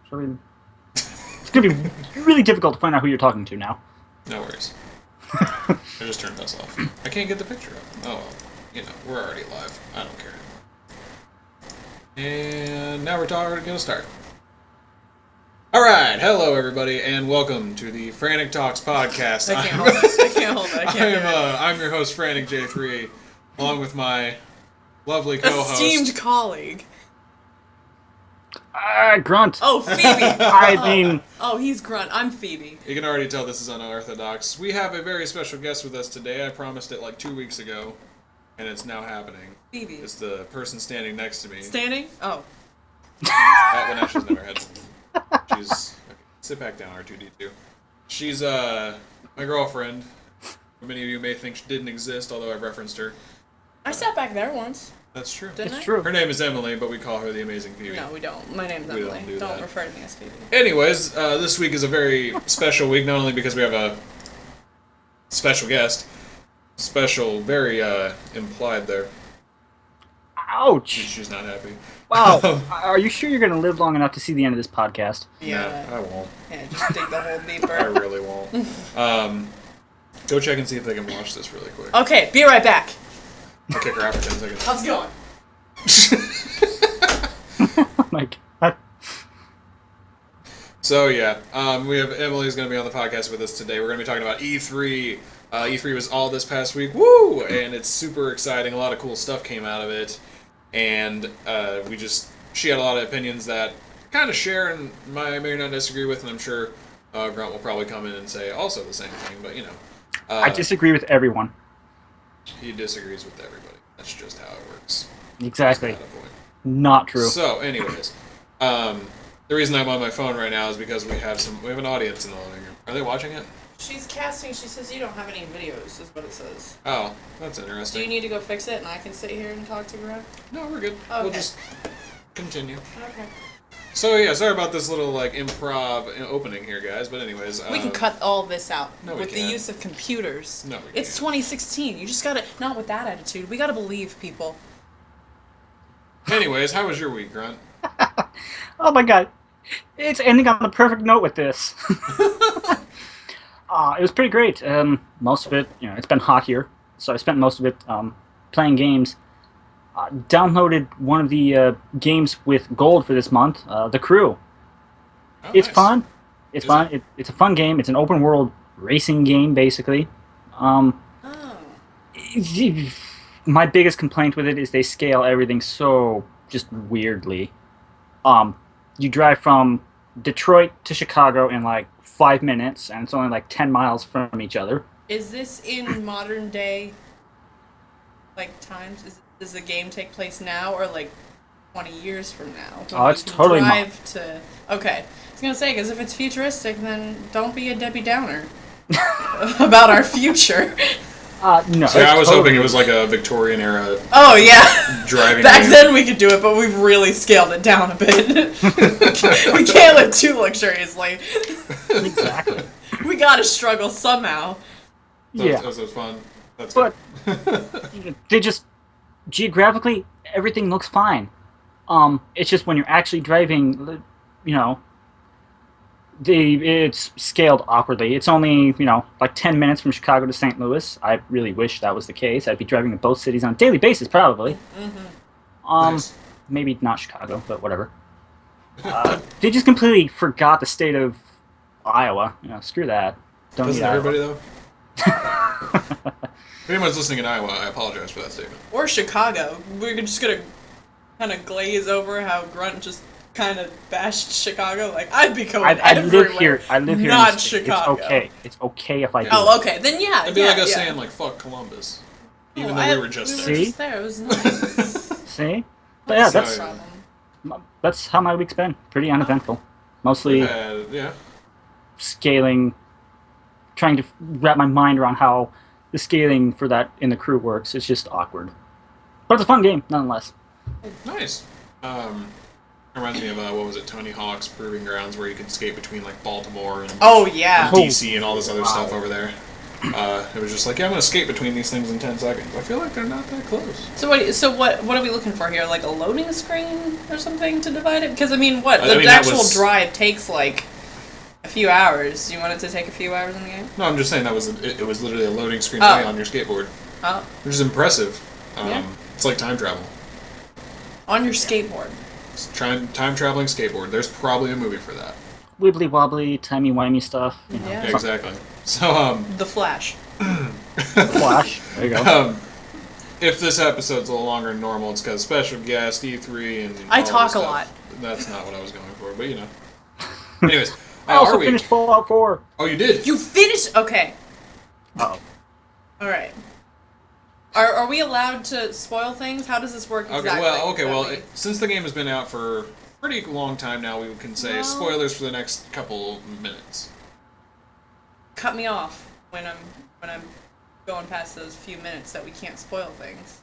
So it's going to be really difficult to find out who you're talking to now. No worries. I just turned this off. I can't get the picture up. Oh well. We're already live. I don't care anymore. And now we're going to start. Alright, hello everybody, and welcome to the Frantic Talks podcast. I can't hold it. I'm your host, Frantic J3, along with my lovely co-host. Esteemed colleague. Grunt. Oh, Phoebe. I mean... Oh, he's Grunt. I'm Phoebe. You can already tell this is unorthodox. We have a very special guest with us today. I promised it like 2 weeks ago, and it's now happening. Phoebe. It's the person standing next to me. Standing? Oh. Well, now she's never had. She's... Okay, sit back down, R2-D2. She's, my girlfriend. Many of you may think she didn't exist, although I've referenced her. I sat back there once. That's true. Didn't It's I? true. Her name is Emily, but we call her the Amazing Phoebe. No, we don't. My name's We Emily. don't do Don't that. refer to me as Phoebe. Anyways, this week is a very special week, not only because we have a special guest. Special, very, implied there. Ouch. She's not happy. Wow. Are you sure you're going to live long enough to see the end of this podcast? Yeah. No, I won't. Yeah, just dig the hole I deeper. really won't. Go check and see if they can watch this really quick. Okay, be right back. I'll kick her out for 10 seconds. How's it going? Oh my god. So yeah, we have Emily's going to be on the podcast with us today. We're going to be talking about E3. E3 was all this past week, woo! And it's super exciting. A lot of cool stuff came out of it, and she had a lot of opinions that kind of share and I may not disagree with, and I'm sure Grunt will probably come in and say also the same thing. But I disagree with everyone. he disagrees with everybody. That's just how it works. Exactly. At a point. Not true. So, anyways, the reason I'm on my phone right now is because we have an audience in the living room. Are they watching it? She's casting. She says you don't have any videos, is what it says. Oh, that's Do interesting. you need to go fix it and I can sit here and talk to Grunt? No, we're good. Okay. We'll just continue. Okay. So yeah, sorry about this little improv opening here, guys. But anyways, We can cut all this out no, we with the can't. use of computers. No, we It's can't. 2016. You just gotta, not with that attitude. We gotta believe people. Anyways, how was your week, Grunt? Oh my god. It's ending on the perfect note with this. It was pretty great. Most of it, it's been hot here, so I spent most of it playing games. Downloaded one of the games with gold for this month, The Crew. Oh, It's nice. fun. It's Is fun. It's a fun game. It's an open world racing game, basically. Oh. My biggest complaint with it is they scale everything so just weirdly. You drive from Detroit to Chicago in like 5 minutes, and it's only like 10 miles from each other. Is this in modern day, times? Does the game take place now or 20 years from now? Oh, When it's you can totally drive to. Okay, I was gonna say because if it's futuristic, then don't be a Debbie Downer about our future. No. See, I was totally- hoping it was like a Victorian era Oh yeah. driving. Back game. then we could do it, but we've really scaled it down a bit. We can't live too luxuriously. Exactly. We gotta struggle somehow. Yeah. That was fun. That's But good. they just geographically everything looks fine. It's just when you're actually driving, it's scaled awkwardly. It's only, like 10 minutes from Chicago to St. Louis. I really wish that was the case. I'd be driving to both cities on a daily basis, probably. Nice. Maybe not Chicago, but whatever. They just completely forgot the state of Iowa. Screw that. Don't Doesn't need Iowa. everybody though? If anyone's listening in Iowa, I apologize for that statement. Or Chicago. We're just gonna kind of glaze over how Grunt just kind of bashed Chicago. I'd be going I everywhere. live here. I live here. Not in the state. Chicago. It's okay. It's okay if I do. Oh, okay. Then yeah. It'd be yeah, like us yeah. saying fuck Columbus, Oh, even though we were just we there. See? just there. It was nice. See? But yeah, So- that's Problem. that's how my week's been. Pretty uneventful. Mostly Yeah. scaling, trying to wrap my mind around how the scaling for that in The Crew works. It's just awkward. But it's a fun game, nonetheless. Nice. Reminds me of what was it, Tony Hawk's Proving Grounds, where you could skate between Baltimore and Oh yeah. DC and all this other Wow. stuff over there. It was just like, yeah, I'm gonna skate between these things in 10 seconds. I feel like they're not that close. So what are we looking for here? Like a loading screen or something to divide it? Because I mean, what I mean, the actual was... drive takes like a few hours. Do you want it to take a few hours in the game? No, I'm just saying it was literally a loading screen Oh. away on your skateboard, Oh, which is impressive. Yeah. It's like time travel. on your skateboard. It's time traveling skateboard. There's probably a movie for that. Wibbly wobbly, timey wimey stuff. You know, Yeah. Yeah, exactly. So The Flash. Flash. There you go. if this episode's a little longer than normal, it's because special guest E3 and I all talk this a stuff. lot. That's not what I was going for, but you know. Anyways, I how also are we? finished Fallout 4. Oh, you did. You finished? Okay. Oh. All right. Are we allowed to spoil things? How does this work exactly? Since the game has been out for a pretty long time now, we can say Well- spoilers for the next couple minutes. Cut me off when I'm going past those few minutes that we can't spoil things.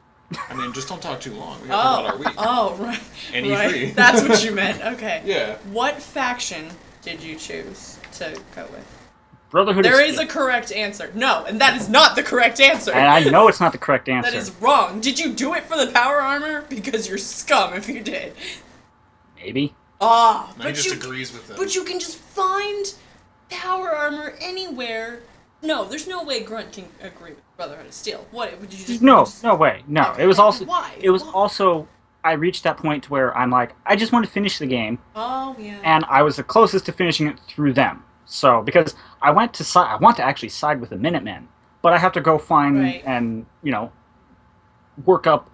I mean, just don't talk too long. We got to talk about our week. Oh, right. And right. E3. That's what you meant. Okay. Yeah. What faction did you choose to go with? Brotherhood There of is Steel. a correct answer. No, and that is not the correct answer. And I know it's not the correct answer. That is wrong. Did you do it for the power armor? Because you're scum if you did. Maybe. Ah, Now he just agrees with them. But you can just find power armor anywhere. No, there's no way Grunt can agree with Brotherhood of Steel. What would you just? No way. No. Okay, It was also. why? It was Why? also. I reached that point to where I'm like, I just want to finish the game, Oh yeah. and I was the closest to finishing it through them. So because I want to actually side with the Minutemen, but I have to go find Right. and work up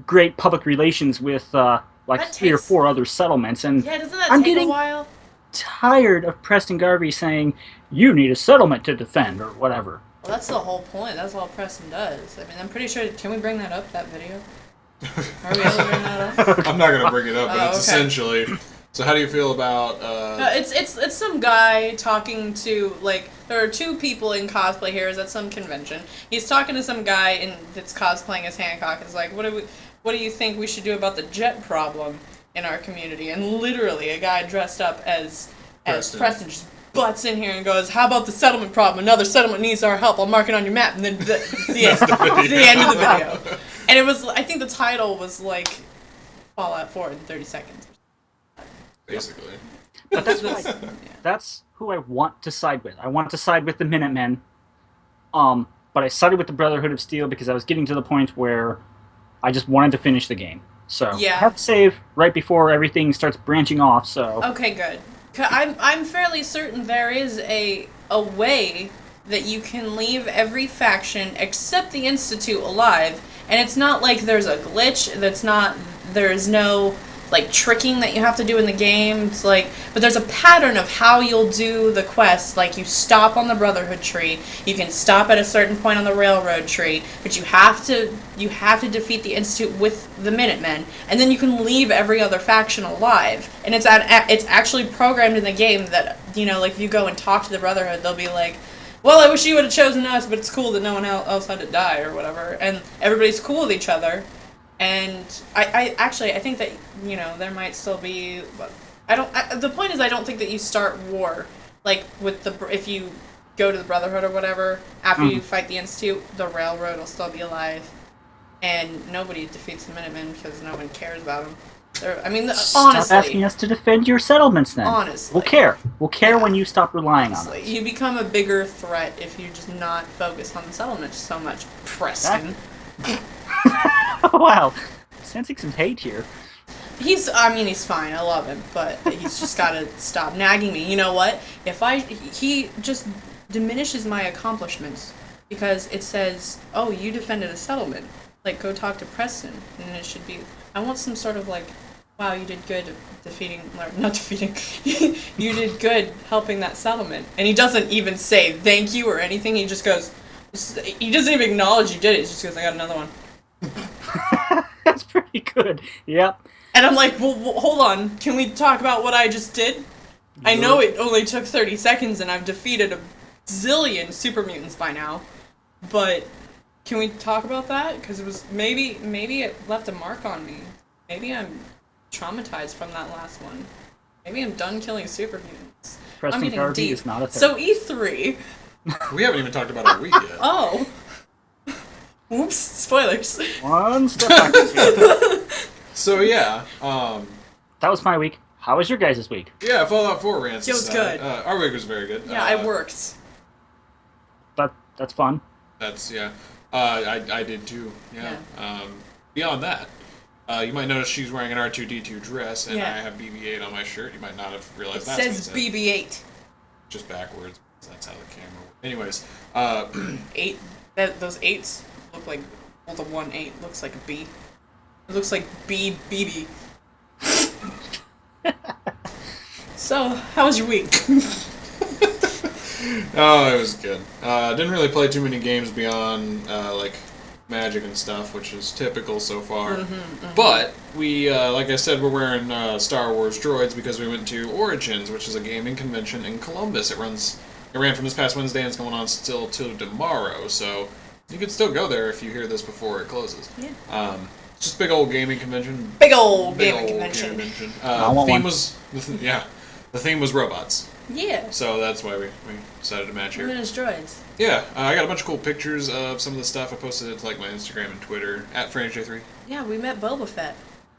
great public relations with like That 3 or takes- 4 other settlements, and Yeah, doesn't that I'm take getting a while? tired of Preston Garvey saying you need a settlement to defend or whatever. Well, that's the whole point. That's all Preston does. I mean, I'm pretty sure. Can we bring that up? That video? Are we able to bring that up? I'm not going to bring it up, but Oh, it's okay. essentially... So how do you feel about... It's some guy talking to, like, there are 2 people in cosplay here. Is at some convention. He's talking to some guy that's cosplaying as Hancock. It's like, what do you think we should do about the jet problem in our community? And literally, a guy dressed up as Preston just butts in here and goes, how about the settlement problem? Another settlement needs our help. I'll mark it on your map. And then it's the end. It's the end of the video. And it was, I think the title was like Fallout 4 in 30 seconds. Basically. But that's That's- why, yeah. that's who I want to side with. I want to side with the Minutemen. But I sided with the Brotherhood of Steel because I was getting to the point where I just wanted to finish the game. So Yeah. I have to save right before everything starts branching off. So Okay, good. 'Cause I'm fairly certain there is a way that you can leave every faction except the Institute alive, and it's not like there's a glitch. There's no like tricking that you have to do in the game. It's like, but there's a pattern of how you'll do the quest. Like you stop on the Brotherhood tree, you can stop at a certain point on the Railroad tree, but you have to defeat the Institute with the Minutemen, and then you can leave every other faction alive. And it's actually programmed in the game that like if you go and talk to the Brotherhood, they'll be like, well, I wish you would have chosen us, but it's cool that no one else had to die or whatever, and everybody's cool with each other. And I think that there might still be. The point is, I don't think that you start war like with if you go to the Brotherhood or whatever after you fight the Institute, the Railroad will still be alive, and nobody defeats the Minutemen because no one cares about them. stop asking Honestly, us to defend your settlements. Then Honestly. we'll care. We'll care Yeah. when you stop relying on honestly, us. you become a bigger threat if you're just not focused on the settlements so much, Preston. Wow, sensing some hate here. He's fine. I love him, but he's just gotta stop nagging me. You know what? He just diminishes my accomplishments because it says, "Oh, you defended a settlement. Like, go talk to Preston." And it should be, I want some sort of like, "Wow, you did good not defeating. You did good helping that settlement." And he doesn't even say thank you or anything. He just goes, he doesn't even acknowledge you did it. He just goes, "I got another one." That's pretty good. Yep. And I'm like, well, hold on. Can we talk about what I just did? I know it only took 30 seconds and I've defeated a zillion super mutants by now. But can we talk about that? Because it was maybe it left a mark on me. Maybe I'm traumatized from that last one. Maybe I'm done killing super mutants. Preston I'm getting Garvey deep. is not a So therapist. E3, We haven't even talked about our week yet. Oh. Oops. Spoilers. One step back. So yeah, That was my week. How was your guys' week? yeah, Fallout 4 rants. It was aside, good. Our week was very good. Yeah, I worked. That's fun. That's yeah. I did too. Yeah. Beyond that, you might notice she's wearing an R2D2 dress, and Yeah. I have BB-8 on my shirt. You might not have It realized that. says BB-8. Just backwards. That's how the camera works. Anyways, 8. Those 8s look like. Well, the 1-8 looks like a B. It looks like BB. So, how was your week? oh, it was good. Didn't really play too many games beyond like Magic and stuff, which is typical so far. But we, like I said, we're wearing Star Wars droids because we went to Origins, which is a gaming convention in Columbus. It ran from this past Wednesday and it's going on still till tomorrow. So you could still go there if you hear this before it closes. Yeah. Just a big old gaming convention. Big old Big gaming old convention. I want theme one. was the theme was robots. Yeah. So that's why we decided to match here. Women as droids. Yeah, I got a bunch of cool pictures of some of the stuff. I posted it to like my Instagram and Twitter at FranticJ3. Yeah, we met Boba Fett.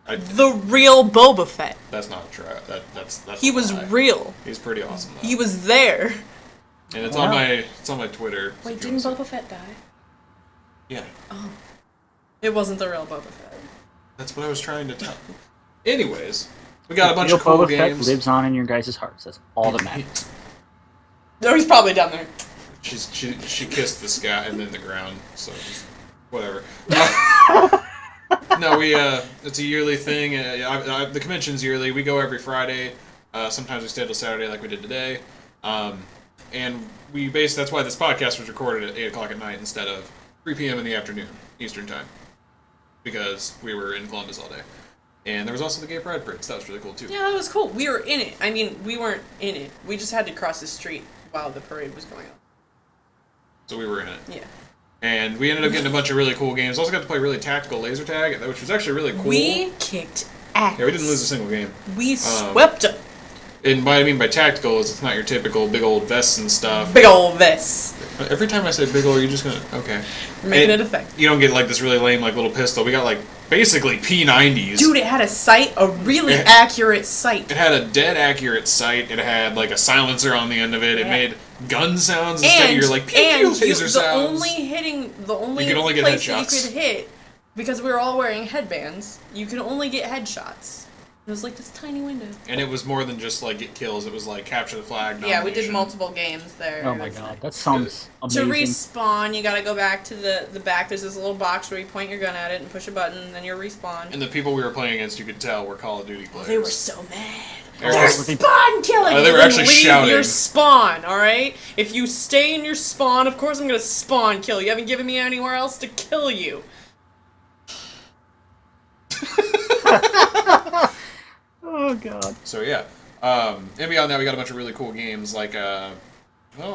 I, The real Boba Fett. that's not true. That's He a was lie. real. He's pretty awesome though. He was there. and it's Wow. on my Twitter. Wait, if you didn't wanna see- Boba Fett die? Yeah, Oh. It wasn't the real Boba Fett. that's what I was trying to tell. Anyways, we got a bunch Real of cool Boba games. Fett lives on in your guys' hearts. That's all that matters. No, he's probably down there. She kissed the sky and then the ground, so whatever. No, it's a yearly thing. The convention's yearly. We go every Friday. Sometimes we stay till Saturday, like we did today. And that's why this podcast was recorded at 8 o'clock at night instead of 3 p.m. in the afternoon Eastern time, because we were in Columbus all day. And there was also the Gay Pride Parade, so that was really cool too. Yeah, that was cool. We were in it. I mean, we weren't in it. We just had to cross the street while the parade was going on. So we were in it. Yeah. And we ended up getting a bunch of really cool games. Also got to play really tactical laser tag, which was actually really cool. We kicked ass. Yeah, we didn't lose a single game. We swept them. And what I mean by tactical is it's not your typical big old vests and stuff. Big old vest. Every time I say big old, you're just gonna okay. We're making it effective. You don't get like this really lame like little pistol. We got like basically P90s. Dude, it had a sight, a really It- accurate sight. It had a dead accurate sight. It had like a silencer on the end of it. It Yeah. made gun sounds instead of your like pew pew laser the sounds. the only You could only get place headshots. that you could hit, because we were all wearing headbands, you could only get headshots. It was like this tiny window. And it was more than just like get kills. It was like capture the flag. Yeah, we did domination. multiple games there. Oh my god, that sounds To amazing. respawn, you gotta go back to the back. There's this little box where you point your gun at it and push a button, and then you respawn. And the people we were playing against, you could tell, were Call of Duty players. They were so mad. They were They're just- spawn killing They you, were then actually leave shouting. your spawn, alright? If you stay in your spawn, of course I'm gonna spawn kill you. You haven't given me anywhere else to kill you. Oh god. So yeah, and beyond that, we got a bunch of really cool games. Like, well,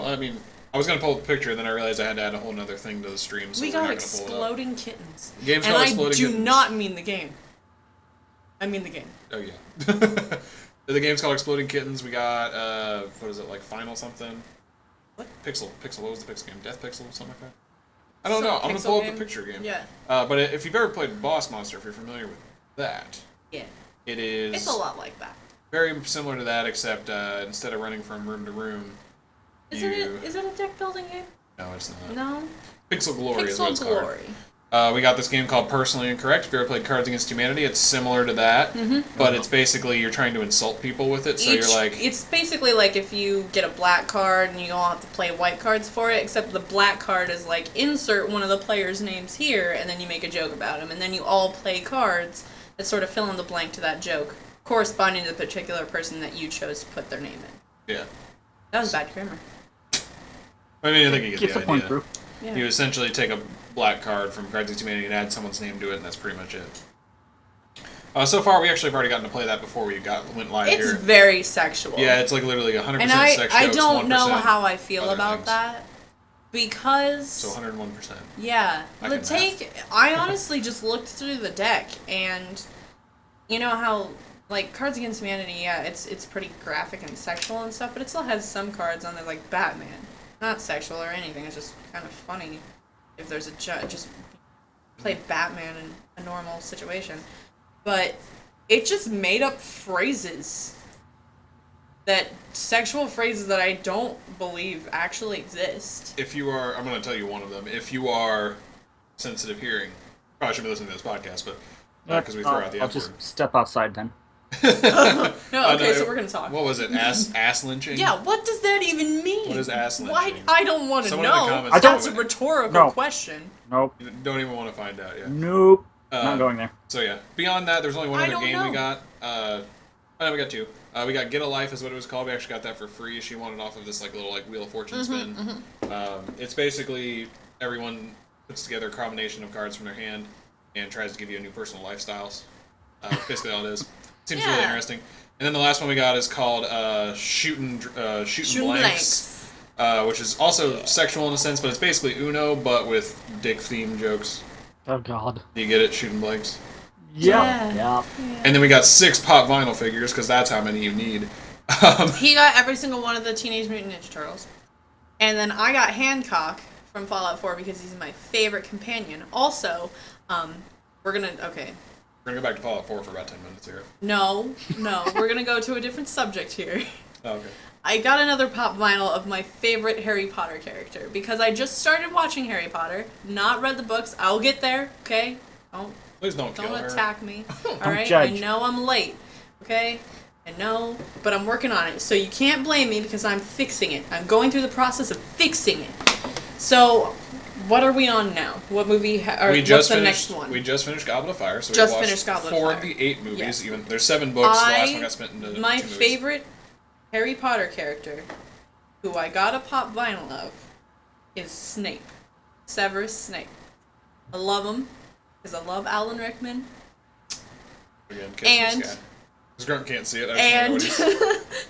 I mean, I was gonna pull up the picture, and then I realized I had to add a whole other thing to the stream, so We we're got not gonna pull it up. exploding kittens. The game's And called I Exploding do Kittens. not mean the game. I mean the game. Oh yeah. The game's called Exploding Kittens. We got what is it, like Final something? What? Pixel. What was the Pixel game? Death Pixel, something like that. I don't Some know. I'm gonna pixel pull up game? the picture game. Yeah. But if you've ever played Boss Monster, if you're familiar with that, Yeah. it is It's a lot like that. very similar to that, except instead of running from room to room, Is it a deck building game? no, it's not. No. Pixel Glory is what Pixel it's called. Glory. We got this game called Personally Incorrect. If you ever played Cards Against Humanity, it's similar to that, but it's basically you're trying to insult people with it. So you're like, It's basically like if you get a black card and you all have to play white cards for it, except the black card is like, insert one of the players' names here, and then you make a joke about him, and then you all play cards that sort of fill in the blank to that joke, corresponding to the particular person that you chose to put their name in. yeah. That was bad grammar. I mean, I think you get Gets the the point, idea. bro. Yeah. You essentially take a black card from Cards Against Humanity and add someone's name to it, and that's pretty much it. So far, we actually have already gotten to play that before we went live It's here. very sexual. Yeah, it's like literally 100% and sex I jokes, don't know 1% how I feel other about things. that, because... So 101%. Yeah, I the can take. I honestly just looked through the deck, and you know how like Cards Against Humanity. Yeah, it's pretty graphic and sexual and stuff, but it still has some cards on there like Batman. not sexual or anything. It's just kind of funny if there's a just play Batman in a normal situation. But it just made up phrases sexual phrases that I don't believe actually exist. If you are, I'm going to tell you one of them. If you are sensitive hearing, probably shouldn't be listening to this podcast, but because we throw out the I'll F just word. step outside then. No, No, so we're gonna talk. What was it? Ass lynching? Yeah, what does that even mean? What is ass Why? lynching? I don't want to Someone in the know. comments That's a comment. rhetorical question. Nope. You don't even want to find out, yeah. Nope. Not going there. So yeah, beyond that, there's only one I other don't game know. we got. No, we got two. We got Get a Life is what it was called. We actually got that for free. She wanted off of this little Wheel of Fortune spin. It's basically everyone puts together a combination of cards from their hand and tries to give you a new personal lifestyles. Basically all it is. Seems really Yeah. interesting. And then the last one we got is called Shooting Blanks, which is also sexual in a sense, but it's basically Uno but with dick-themed jokes. Oh God. Do you get it? Shooting Blanks. Yeah. Yeah. And then we got 6 pop vinyl figures, because that's how many you need. He got every single one of the Teenage Mutant Ninja Turtles. And then I got Hancock from Fallout 4 because he's my favorite companion. Also, we're gonna We're going to go back to Fallout 4 for about 10 minutes here. No, we're gonna go to a different subject here. Oh, okay. I got another pop vinyl of my favorite Harry Potter character because I just started watching Harry Potter, not read the books. I'll get there, okay? Please don't kill Don't her. attack me. Alright? judge. I know I'm late. Okay? I know, but I'm working on it. So you can't blame me because I'm fixing it. I'm going through the process of fixing it. So, what are we on now? What movie what's the next one? We just finished Goblet of Fire, so Just we watched finished Goblet of 4 Fire. of the 8 movies. Yes. Even there's 7 books. The last one got spent into 2 My movies. favorite Harry Potter character, who I got a pop vinyl of, is Snape. Severus Snape. I love him because I love Alan Rickman. Again, And- because Grunt can't see it. I And just don't know what he's-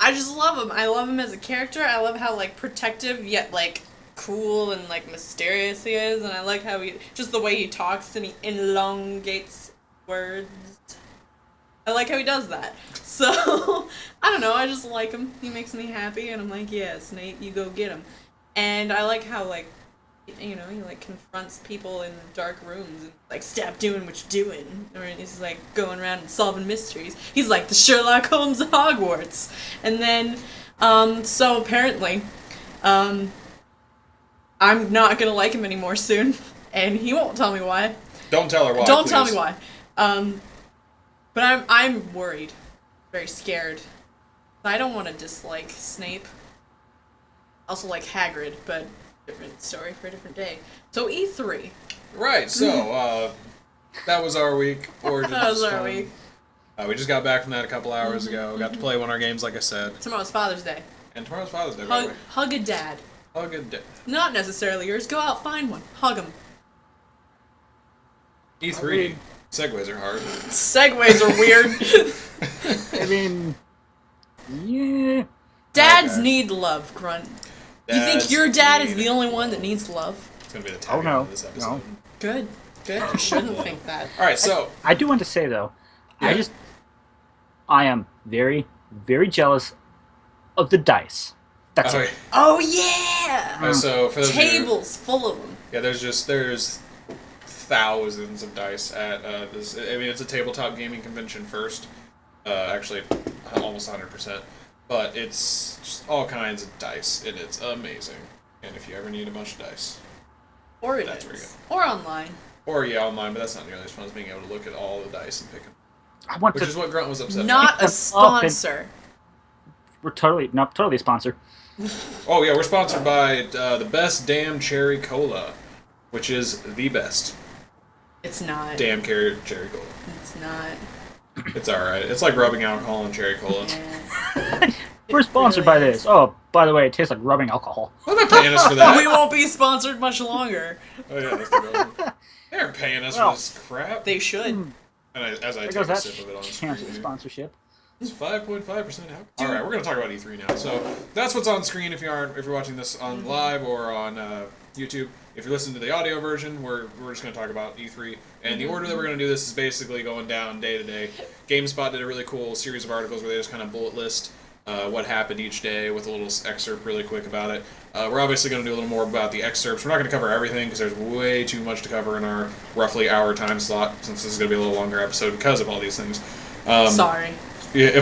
I just love him. I love him as a character. I love how protective yet cool and mysterious he is, and I like how just the way he talks and he elongates words. I like how he does that. So I don't know. I just like him. He makes me happy, and I'm like, yeah, Snape, you go get him. And I like how he confronts people in dark rooms and stop doing what you're doing, or he's going around and solving mysteries. He's like the Sherlock Holmes of Hogwarts. And then so apparently I'm not gonna like him anymore soon, and he won't tell me why. Don't tell her why. Don't tell please. me why. But I'm worried, very scared. I don't want to dislike Snape. Also like Hagrid, but different story for a different day. So E3. Right. So that was our week. That was our week. We just got back from that a couple hours ago. Got to play one of our games, like I said. Tomorrow's Father's Day. And tomorrow's Father's Day, by the way. Hug a dad. Hug a day. Not necessarily yours. Go out, find one. Hug him. E3. Segways are hard. Segways are weird. I mean, yeah. Dads Okay. need love, Grunt. You think Dads your dad is need- the only one that needs love? It's going to be the Oh, tagline no. of this episode. No. Good. Good. You shouldn't think that. All right, so I do want to say though, Yeah. I am very, very jealous of the dice. That's okay. it. Oh yeah! So for those of you, Tables full of them. yeah, there's thousands of dice at this. I mean, it's a tabletop gaming convention first. Actually, almost 100%. But it's just all kinds of dice, and it's amazing. And if you ever need a bunch of dice, Or That's where you Or online. or online, but that's not nearly as fun as being able to look at all the dice and pick them. I want Which to. is what Grunt was upset Not a Up and- sponsor. We're totally a sponsor. about. Oh yeah, we're sponsored by the best damn cherry cola, which is the best It's not. damn cherry cola. It's not. It's alright. It's like rubbing alcohol on cherry cola. Yeah. We're sponsored by this. Oh, by the way, it tastes like rubbing alcohol. Well, they're paying us for that. We won't be sponsored much longer. Oh yeah, that's the goal. They're paying us Well, for this crap. They should. And as I There take goes a that sip of it on chance of screen, sponsorship. it's 5.5% alcohol. All right, we're gonna talk about E3 now. So that's what's on screen if you're watching this on live or on YouTube. If you're listening to the audio version, we're just gonna talk about E3. And the order that we're gonna do this is basically going down day to day. GameSpot did a really cool series of articles where they just kind of bullet list what happened each day with a little excerpt really quick about it. We're obviously going to do a little more about the excerpts. We're not going to cover everything because there's way too much to cover in our roughly hour time slot, since this is going to be a little longer episode because of all these things. Sorry. Yeah,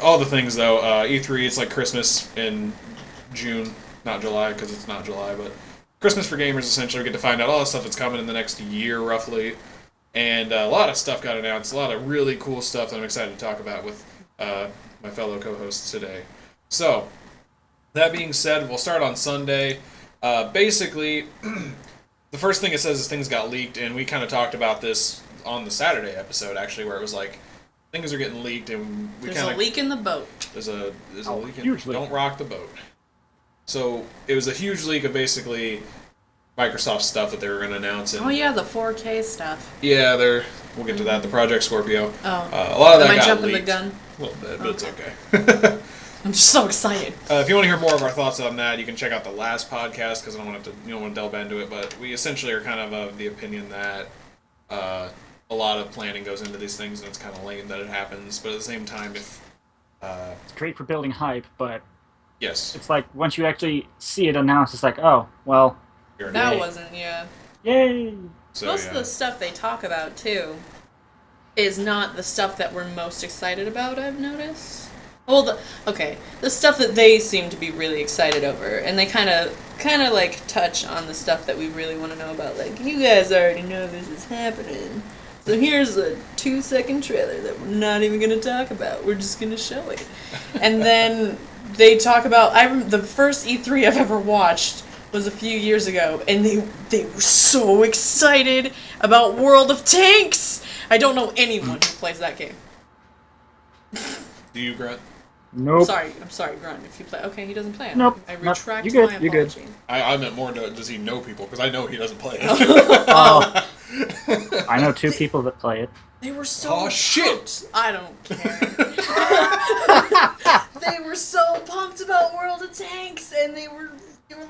all the things though. E3, it's like Christmas in June, not July because it's not July, but Christmas for gamers essentially. We get to find out all the stuff that's coming in the next year roughly, and a lot of stuff got announced. A lot of really cool stuff that I'm excited to talk about with my fellow co-hosts today. So, that being said, we'll start on Sunday. Basically, the first thing it says is things got leaked, and we kind of talked about this on the Saturday episode actually, where it was like things are getting leaked, and we There's a leak in the boat. There's a leak. Huge leak. Don't rock the boat. So it was a huge leak of basically Microsoft stuff that they were going to announce. And Oh yeah, the 4K stuff. yeah, we'll get to that. The Project Scorpio. Oh. A lot of that Am I got jumping leaked. the gun? A little bit, but it's okay. I'm just so excited. If you want to hear more of our thoughts on that, you can check out the last podcast because I don't want to delve into it. But we essentially are kind of the opinion that a lot of planning goes into these things, and it's kind of lame that it happens. But at the same time, if It's great for building hype, but yes, it's like once you actually see it announced, it's like, oh, well, you're That Yay. wasn't, yeah. yay! so, Most yeah. of the stuff they talk about, too, is not the stuff that we're most excited about, I've noticed. Well, the stuff that they seem to be really excited over, and they kind of like touch on the stuff that we really want to know about. Like, you guys already know this is happening, so here's a 2-second trailer that we're not even going to talk about. We're just going to show it. And then they talk about the first E3 I've ever watched was a few years ago, and they were so excited about World of Tanks. I don't know anyone who plays that game. Do you, Grunt? Nope. I'm sorry, Grunt. If you play, okay, he doesn't play it. Nope. I Nope. retract You good, my you good. apology. I meant more. Does he know people? Because I know he doesn't play it. Oh, I know 2 people that play it. They were so Oh, shit. pumped. I don't care. They were so pumped about World of Tanks, and they were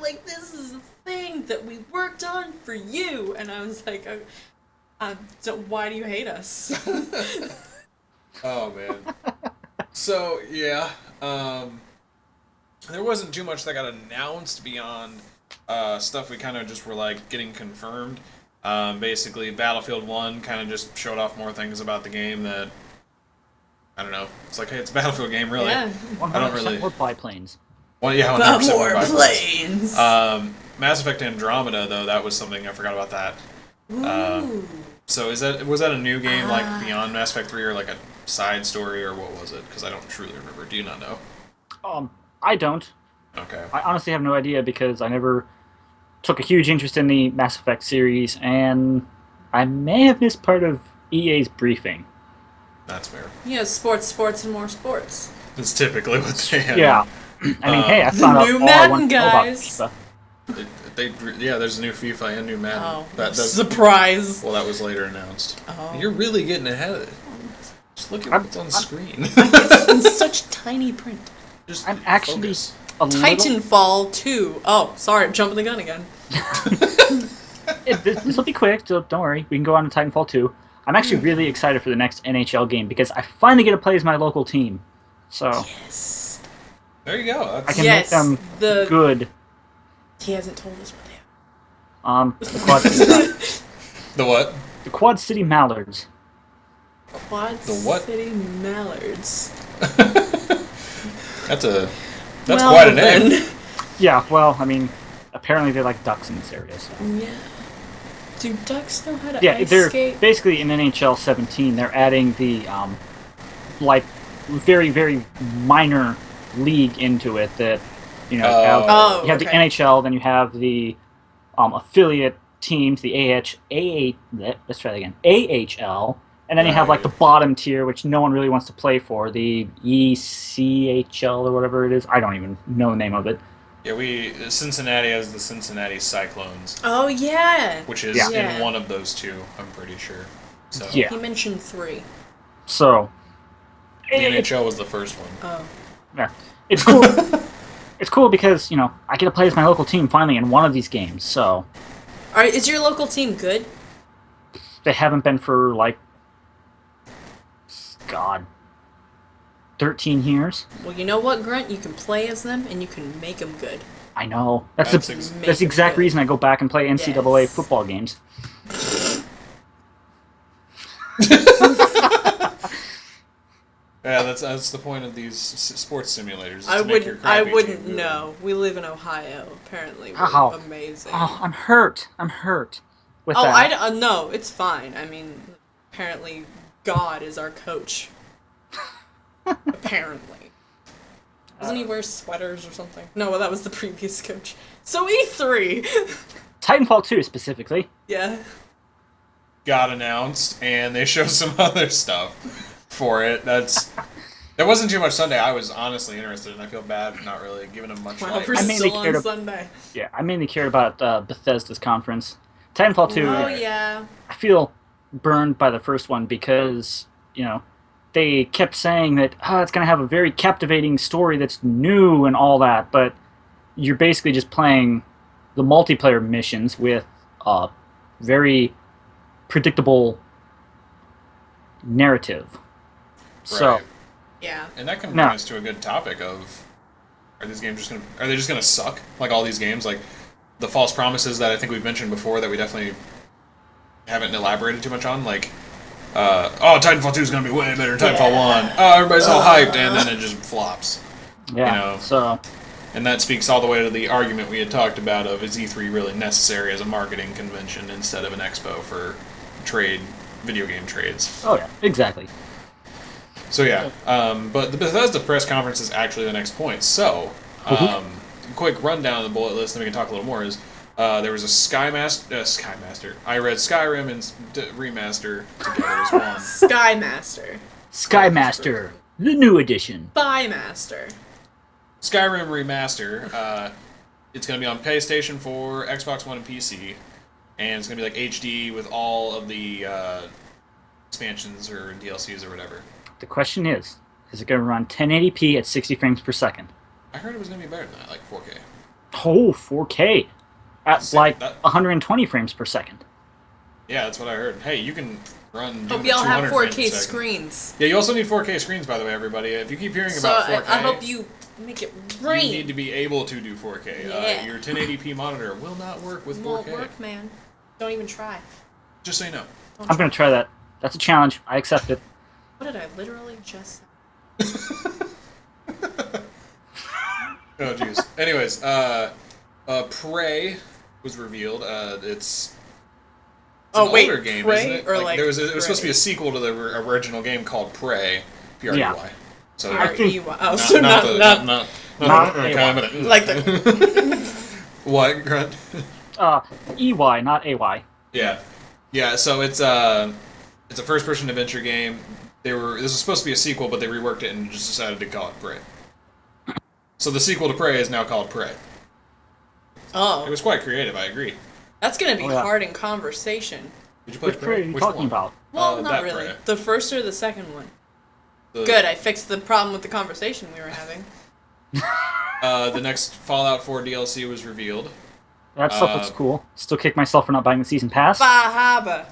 like, "This is the thing that we worked on for you." And I was like, so why do you hate us? Oh man. So yeah, there wasn't too much that got announced beyond stuff we kind of just were like getting confirmed. Basically, Battlefield 1 kind of just showed off more things about the game that I don't know. It's like, hey, it's a Battlefield game, really. Yeah. 100% I don't really. more biplanes. Well, yeah, About 100% more biplanes. planes. Mass Effect Andromeda, though, that was something I forgot about that. Ooh. So was that a new game like beyond Mass Effect 3 or like a side story or what was it? Because I don't truly remember. Do you not know? I don't. Okay. I honestly have no idea because I never took a huge interest in the Mass Effect series, and I may have missed part of EA's briefing. That's fair. Yeah, sports, and more sports. That's typically what they have. Yeah. I mean, hey, I found out new all I Madden, want to know about guys. FIFA. There's a new FIFA and new Madden. Oh, That does. surprise. Well, that was later announced. Oh. You're really getting ahead of it. Just look at what's on the screen. It's in such tiny print. Just I'm actually focus. a little... Titanfall 2. Oh, sorry, I'm jumping the gun again. This will be quick, so don't worry. We can go on to Titanfall 2. I'm actually really excited for the next NHL game because I finally get to play as my local team. So Yes. There you go. I That's, can Yes, make them the- good. He hasn't told us what they The Quad City, the what? the Quad City Mallards. are. Quad The what? City Mallards. That's Well, quite a name. then. Yeah, well, I mean, apparently they like ducks in this area. So. Yeah. Do ducks know how to Yeah, ice they're skate? basically in NHL 17. They're adding the like very very minor league into it. That you know Oh, you have the okay. NHL, then you have the affiliate teams, the let's try that again, AHL, and then you have like the Right. bottom tier, which no one really wants to play for, the ECHL or whatever it is. I don't even know the name of it. Yeah, Cincinnati has the Cincinnati Cyclones, Oh, yeah. which is Yeah. in one of those two. I'm pretty sure. So Yeah. He mentioned 3. So the NHL was the first one. Oh. yeah, it's cool. It's cool because, you know, I get to play as my local team finally in one of these games, so Is your local team good? they haven't been for, like, God, 13 years. Well, you know what, Grunt? You can play as them, and you can make them good. I know. That's That's the ex- that's the exact good. reason I go back and play NCAA Yes. football games. Yeah, that's the point of these sports simulators. Is I to make your wouldn't. I crappy wouldn't team good. know. We live in Ohio. Apparently, we're Ow. amazing. Oh, I'm hurt. I'm hurt. With Oh, that. no, it's fine. I mean, apparently, God is our coach. Apparently. Doesn't he wear sweaters or something? No, well, that was the previous coach. So E3! Titanfall 2 specifically. Yeah. Got announced, and they showed some other stuff for it. There wasn't too much Sunday. I was honestly interested, and I feel bad not really giving them much Wow, light. we're I mainly still cared on ab- Sunday. Yeah, I mainly cared about Bethesda's conference. Titanfall 2, Oh, Right. yeah. I feel burned by the first one because, they kept saying that it's going to have a very captivating story that's new and all that, but you're basically just playing the multiplayer missions with a very predictable narrative. So, Right. Yeah. And that can No. bring us to a good topic of: are they just gonna suck like all these games? Like the false promises that I think we've mentioned before that we definitely haven't elaborated too much on. Like, Titanfall 2 is gonna be way better than Titanfall 1. Oh, everybody's all hyped, and then it just flops. yeah. You know. So, And that speaks all the way to the argument we had talked about of is E3 really necessary as a marketing convention instead of an expo for video game trades. oh yeah, exactly. So yeah, but the Bethesda press conference is actually the next point. So, quick rundown of the bullet list, then we can talk a little more. Is there was a Skymaster. I read Skyrim and remaster together as one. Skymaster. Skymaster, the new edition. Spymaster. Skyrim remaster. It's going to be on PlayStation 4, Xbox One, and PC, and it's going to be like HD with all of the expansions or DLCs or whatever. The question is it going to run 1080p at 60 frames per second? I heard it was going to be better than that, like 4K. Oh, 4K at See, like that- 120 frames per second. Yeah, that's what I heard. Hey, you can run. Hope Doom at y'all have 200 frames 4K per second. screens. Yeah, you also need 4K screens, by the way, everybody. If you keep hearing So about 4K, I hope you make it you rain. need to be able to do 4K. Yeah. Your 1080p monitor will not work with 4K. Won't work, man. Don't even try. Just say no. I'm going to try that. That's a challenge. I accept it. What did I literally just say? Oh, jeez. Anyways, Prey was revealed. It's Oh, an wait, older game, Prey isn't it? or like it was supposed to be Prey? a sequel to the original game called Prey. P-R-E-Y. Yeah. So I think- R-E-Y. Oh, so not like the What, Grunt? EY, not AY. Yeah. So it's a first-person adventure game. This was supposed to be a sequel, but they reworked it and just decided to call it Prey. So the sequel to Prey is now called Prey. It Oh, was quite creative, I agree. that's gonna be Oh, yeah. hard in conversation. Did you play Which Prey are you Which talking one? about? Well, that not really. Prey. The first or the second one. The- Good, I fixed the problem with the conversation we were having. The next Fallout 4 DLC was revealed. That stuff looks cool. Still kick myself for not buying the season pass. Bahaba.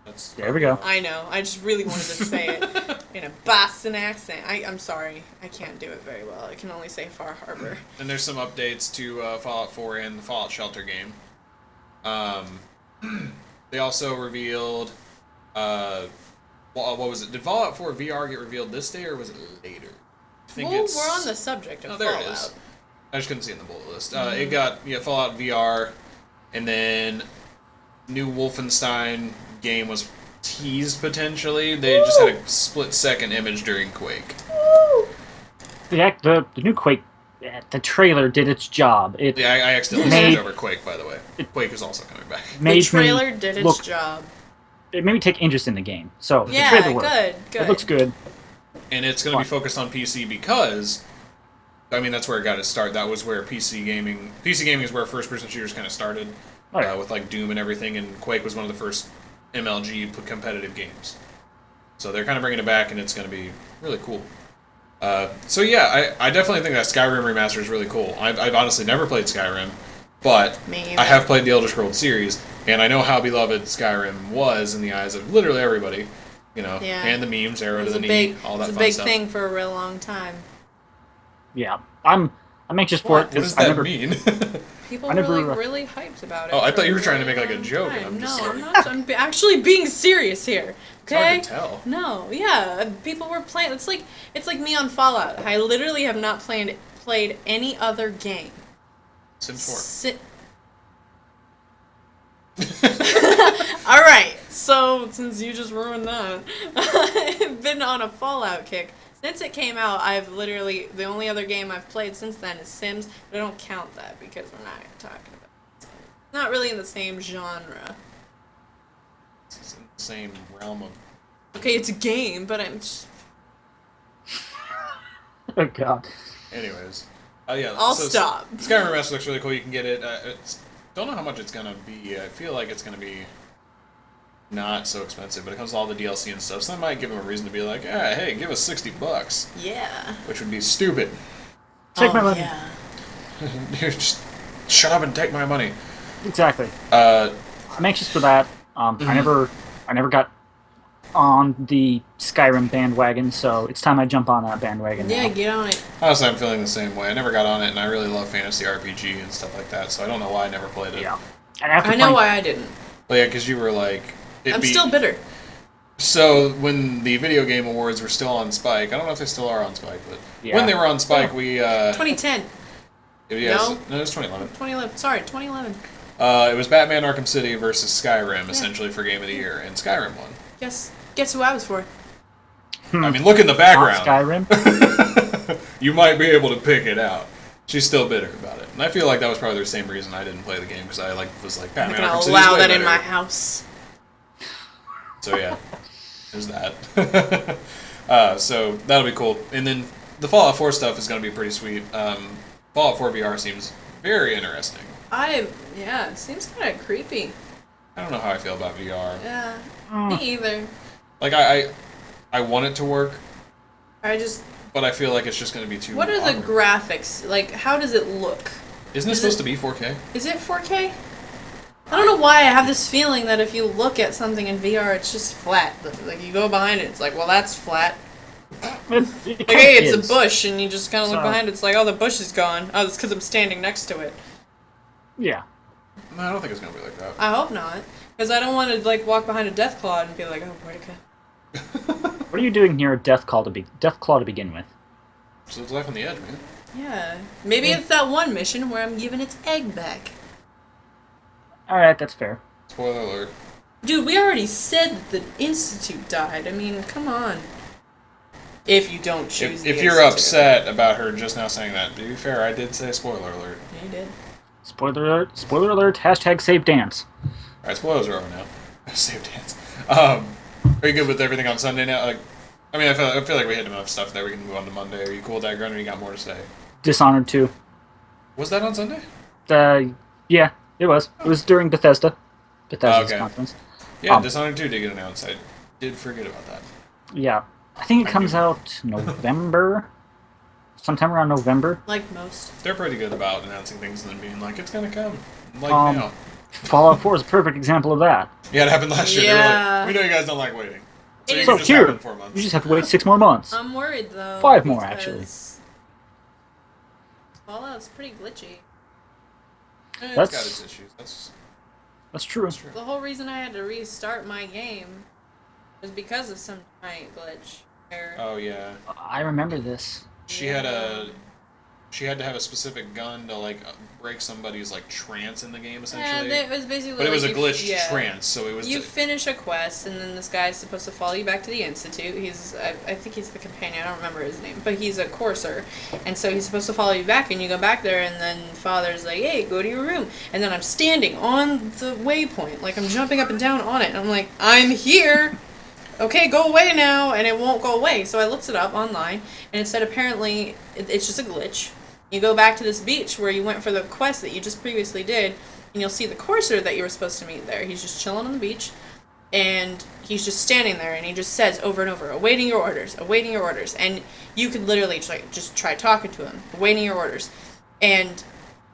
That's There we go. I know. I just really wanted to say it in a Boston accent. I'm sorry. I can't do it very well. I can only say Far Harbor. And there's some updates to Fallout 4 and the Fallout Shelter game. They also revealed, what was it? Did Fallout 4 VR get revealed this day or was it later? I think Well, it's. we're on the subject of Oh, there Fallout. it is. I just couldn't see it in the bullet list. It got Fallout VR, and then new Wolfenstein game was teased potentially. They just had a split-second image during Quake. The new Quake, the trailer did its job. It Yeah, I accidentally Made- skipped over Quake, by the way. Quake is also coming back. made The trailer me did its look. job. It made me take interest in the game. So the Yeah, trailer worked. good. It looks good. And it's going to be Fun. focused on PC because, I mean, that's where it got its start. That was where PC gaming is where first-person shooters kind of started, Oh, yeah. with like Doom and everything. And Quake was one of the first MLG competitive games. So they're kind of bringing it back, and it's going to be really cool. So yeah, I definitely think that Skyrim remaster is really cool. I've honestly never played Skyrim, but Me I either. have played the Elder Scrolls series, and I know how beloved Skyrim was in the eyes of literally everybody. Yeah. and the memes, arrow It to was the a knee, big, all it that was a fun big stuff. thing for a real long time. Yeah, I'm anxious for it What because does I that never. mean? People I were never. like really hyped about it. Oh, I for thought you were trying to really make like a long joke, and time. I'm No, just I'm not. Actually being serious here. It's hard Okay. to tell. No, yeah, people were playing. It's like me on Fallout. I literally have not played any other game. Sims 4. All right. So since you just ruined that, I've been on a Fallout kick. Since it came out, I've literally the only other game I've played since then is Sims, but I don't count that because we're not talking about it. It's not really in the same genre. It's in the same realm of. Okay, it's a game, but I'm just... Oh God. Anyways, yeah. I'll so stop. Skyrim Remastered looks really cool. You can get it. Don't know how much it's gonna be. I feel like it's gonna be not so expensive, but it comes with all the DLC and stuff. So that might give them a reason to be like, hey, give us $60, Yeah. which would be stupid. Take my money. Yeah. Just shut up and take my money. Exactly. Uh, I'm anxious for that. I never got on the Skyrim bandwagon, so it's time I jump on that bandwagon Yeah, now. get on it. honestly, I'm feeling the same way. I never got on it, and I really love fantasy RPG and stuff like that. So I don't know why I never played it. Yeah. And after I know playing- why I didn't. But yeah, because you were like, I'm still bitter. So when the video game awards were still on Spike, I don't know if they still are on Spike, but Yeah. when they were on Spike, we 2010. no, it was 2011. 2011. Sorry, 2011. It was Batman: Arkham City versus Skyrim, essentially for Game of the Year, and Skyrim won. Guess who I was for? I mean, look in the Not background. Skyrim. You might be able to pick it out. She's still bitter about it, and I feel like that was probably the same reason I didn't play the game because I was like I'm Batman: not Arkham gonna City's allow way that in better. my house. So yeah, there's that. So that'll be cool. And then the Fallout 4 stuff is going to be pretty sweet. Fallout 4 VR seems very interesting. Yeah, it seems kind of creepy. I don't know how I feel about VR. Yeah, Mm. me either. Like I want it to work, I just. but I feel like it's just going to be too. What are the awkward. graphics like? How does it look? Isn't it is supposed it- to be 4K? Is it 4K? I don't know why I have this feeling that if you look at something in VR, it's just flat. Like you go behind it, it's like, well, that's flat. It Like, kinda hey, it's is. a bush, and you just kind of look So- behind it. It's like, oh, the bush is gone. Oh, it's because I'm standing next to it. Yeah. No, I don't think it's going to be like that. I hope not, because I don't want to like walk behind a death claw and be like, oh, where'd it go? What are you doing here at Deathclaw to begin with? So it's life on the edge, man. Yeah, maybe it's that one mission where I'm giving its egg back. All right, that's fair. Spoiler alert. Dude, we already said that the Institute died. I mean, come on. If you don't choose If the you're Institute. upset about her just now saying that, to be fair, I did say spoiler alert. Yeah, you did. Spoiler alert! Spoiler alert! Hashtag save dance. Alright, spoilers are over now. Save dance. Are you good with everything on Sunday now? Like, I mean, I feel like we hit enough stuff there. We can move on to Monday. Are you cool with that, Grunt, or you got more to say? Dishonored 2. Was that on Sunday? Yeah, it was. It was during Bethesda's okay. conference. Yeah, Dishonored 2 did get announced. I did forget about that. Yeah, I think it comes out November, sometime around November. Like most. They're pretty good about announcing things and then being like, it's gonna come. Like now. Fallout 4 is a perfect example of that. Yeah, it happened last year. They were Yeah. like, we know you guys don't like waiting. So you It can So just have it here, in 4 months. you just have to wait 6 more months. I'm worried though. 5 more, actually. because Fallout's pretty glitchy. It's That's- got its issues. That's true. That's true. The whole reason I had to restart my game was because of some giant glitch. Where Oh yeah. I remember this. She had to have a specific gun to like break somebody's like trance in the game essentially. it was basically. But it was a like glitched trance, so it was. You finish a quest, and then this guy's supposed to follow you back to the Institute. I think he's the companion. I don't remember his name, but he's a courser, and so he's supposed to follow you back. And you go back there, and then Father's like, "Hey, go to your room." And then I'm standing on the waypoint, like I'm jumping up and down on it, and I'm like, "I'm here." Okay, go away now, and it won't go away. So I looked it up online, and it said apparently it's just a glitch. You go back to this beach where you went for the quest that you just previously did, and you'll see the courser that you were supposed to meet there. He's just chilling on the beach, and he's just standing there, and he just says over and over, awaiting your orders, awaiting your orders. And you could literally just try talking to him, awaiting your orders. And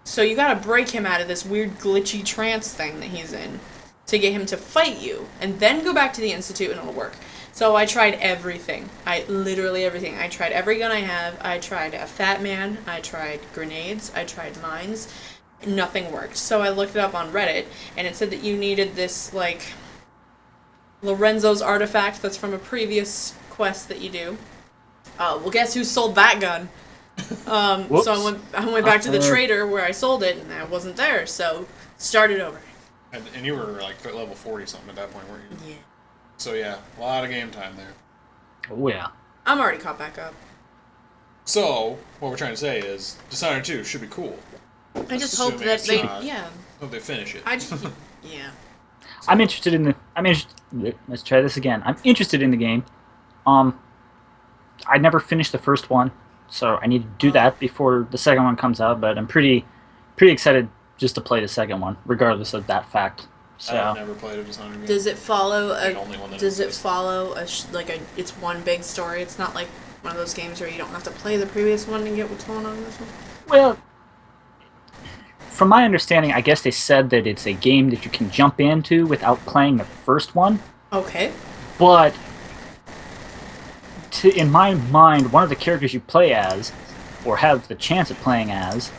so you gotta break him out of this weird glitchy trance thing that he's in to get him to fight you, and then go back to the Institute and it'll work. So I tried everything. Literally everything. I tried every gun I have. I tried a fat man. I tried grenades. I tried mines. Nothing worked. So I looked it up on Reddit, and it said that you needed this, like, Lorenzo's artifact that's from a previous quest that you do. Well, guess who sold that gun? So I went back to the trader where I sold it, and I wasn't there. So started over. And you were like level 40 something at that point, weren't you? Yeah. So yeah, a lot of game time there. Oh yeah. I'm already caught back up. So what we're trying to say is, Dishonored 2 should be cool. I just hope Assuming that it's they, not. yeah. Hope they finish it. I just, yeah. I'm interested in the. Let's try this again. I'm interested in the game. I never finished the first one, so I need to do that before the second one comes out. But I'm pretty excited just to play the second one, regardless of that fact. So I've never played a Dishonored game. Does it follow The a? only one that Does it exists. follow It's one big story. It's not like one of those games where you don't have to play the previous one to get what's going on in this one. well, from my understanding, I guess they said that it's a game that you can jump into without playing the first one. Okay. But in my mind, one of the characters you play as, or have the chance of playing as,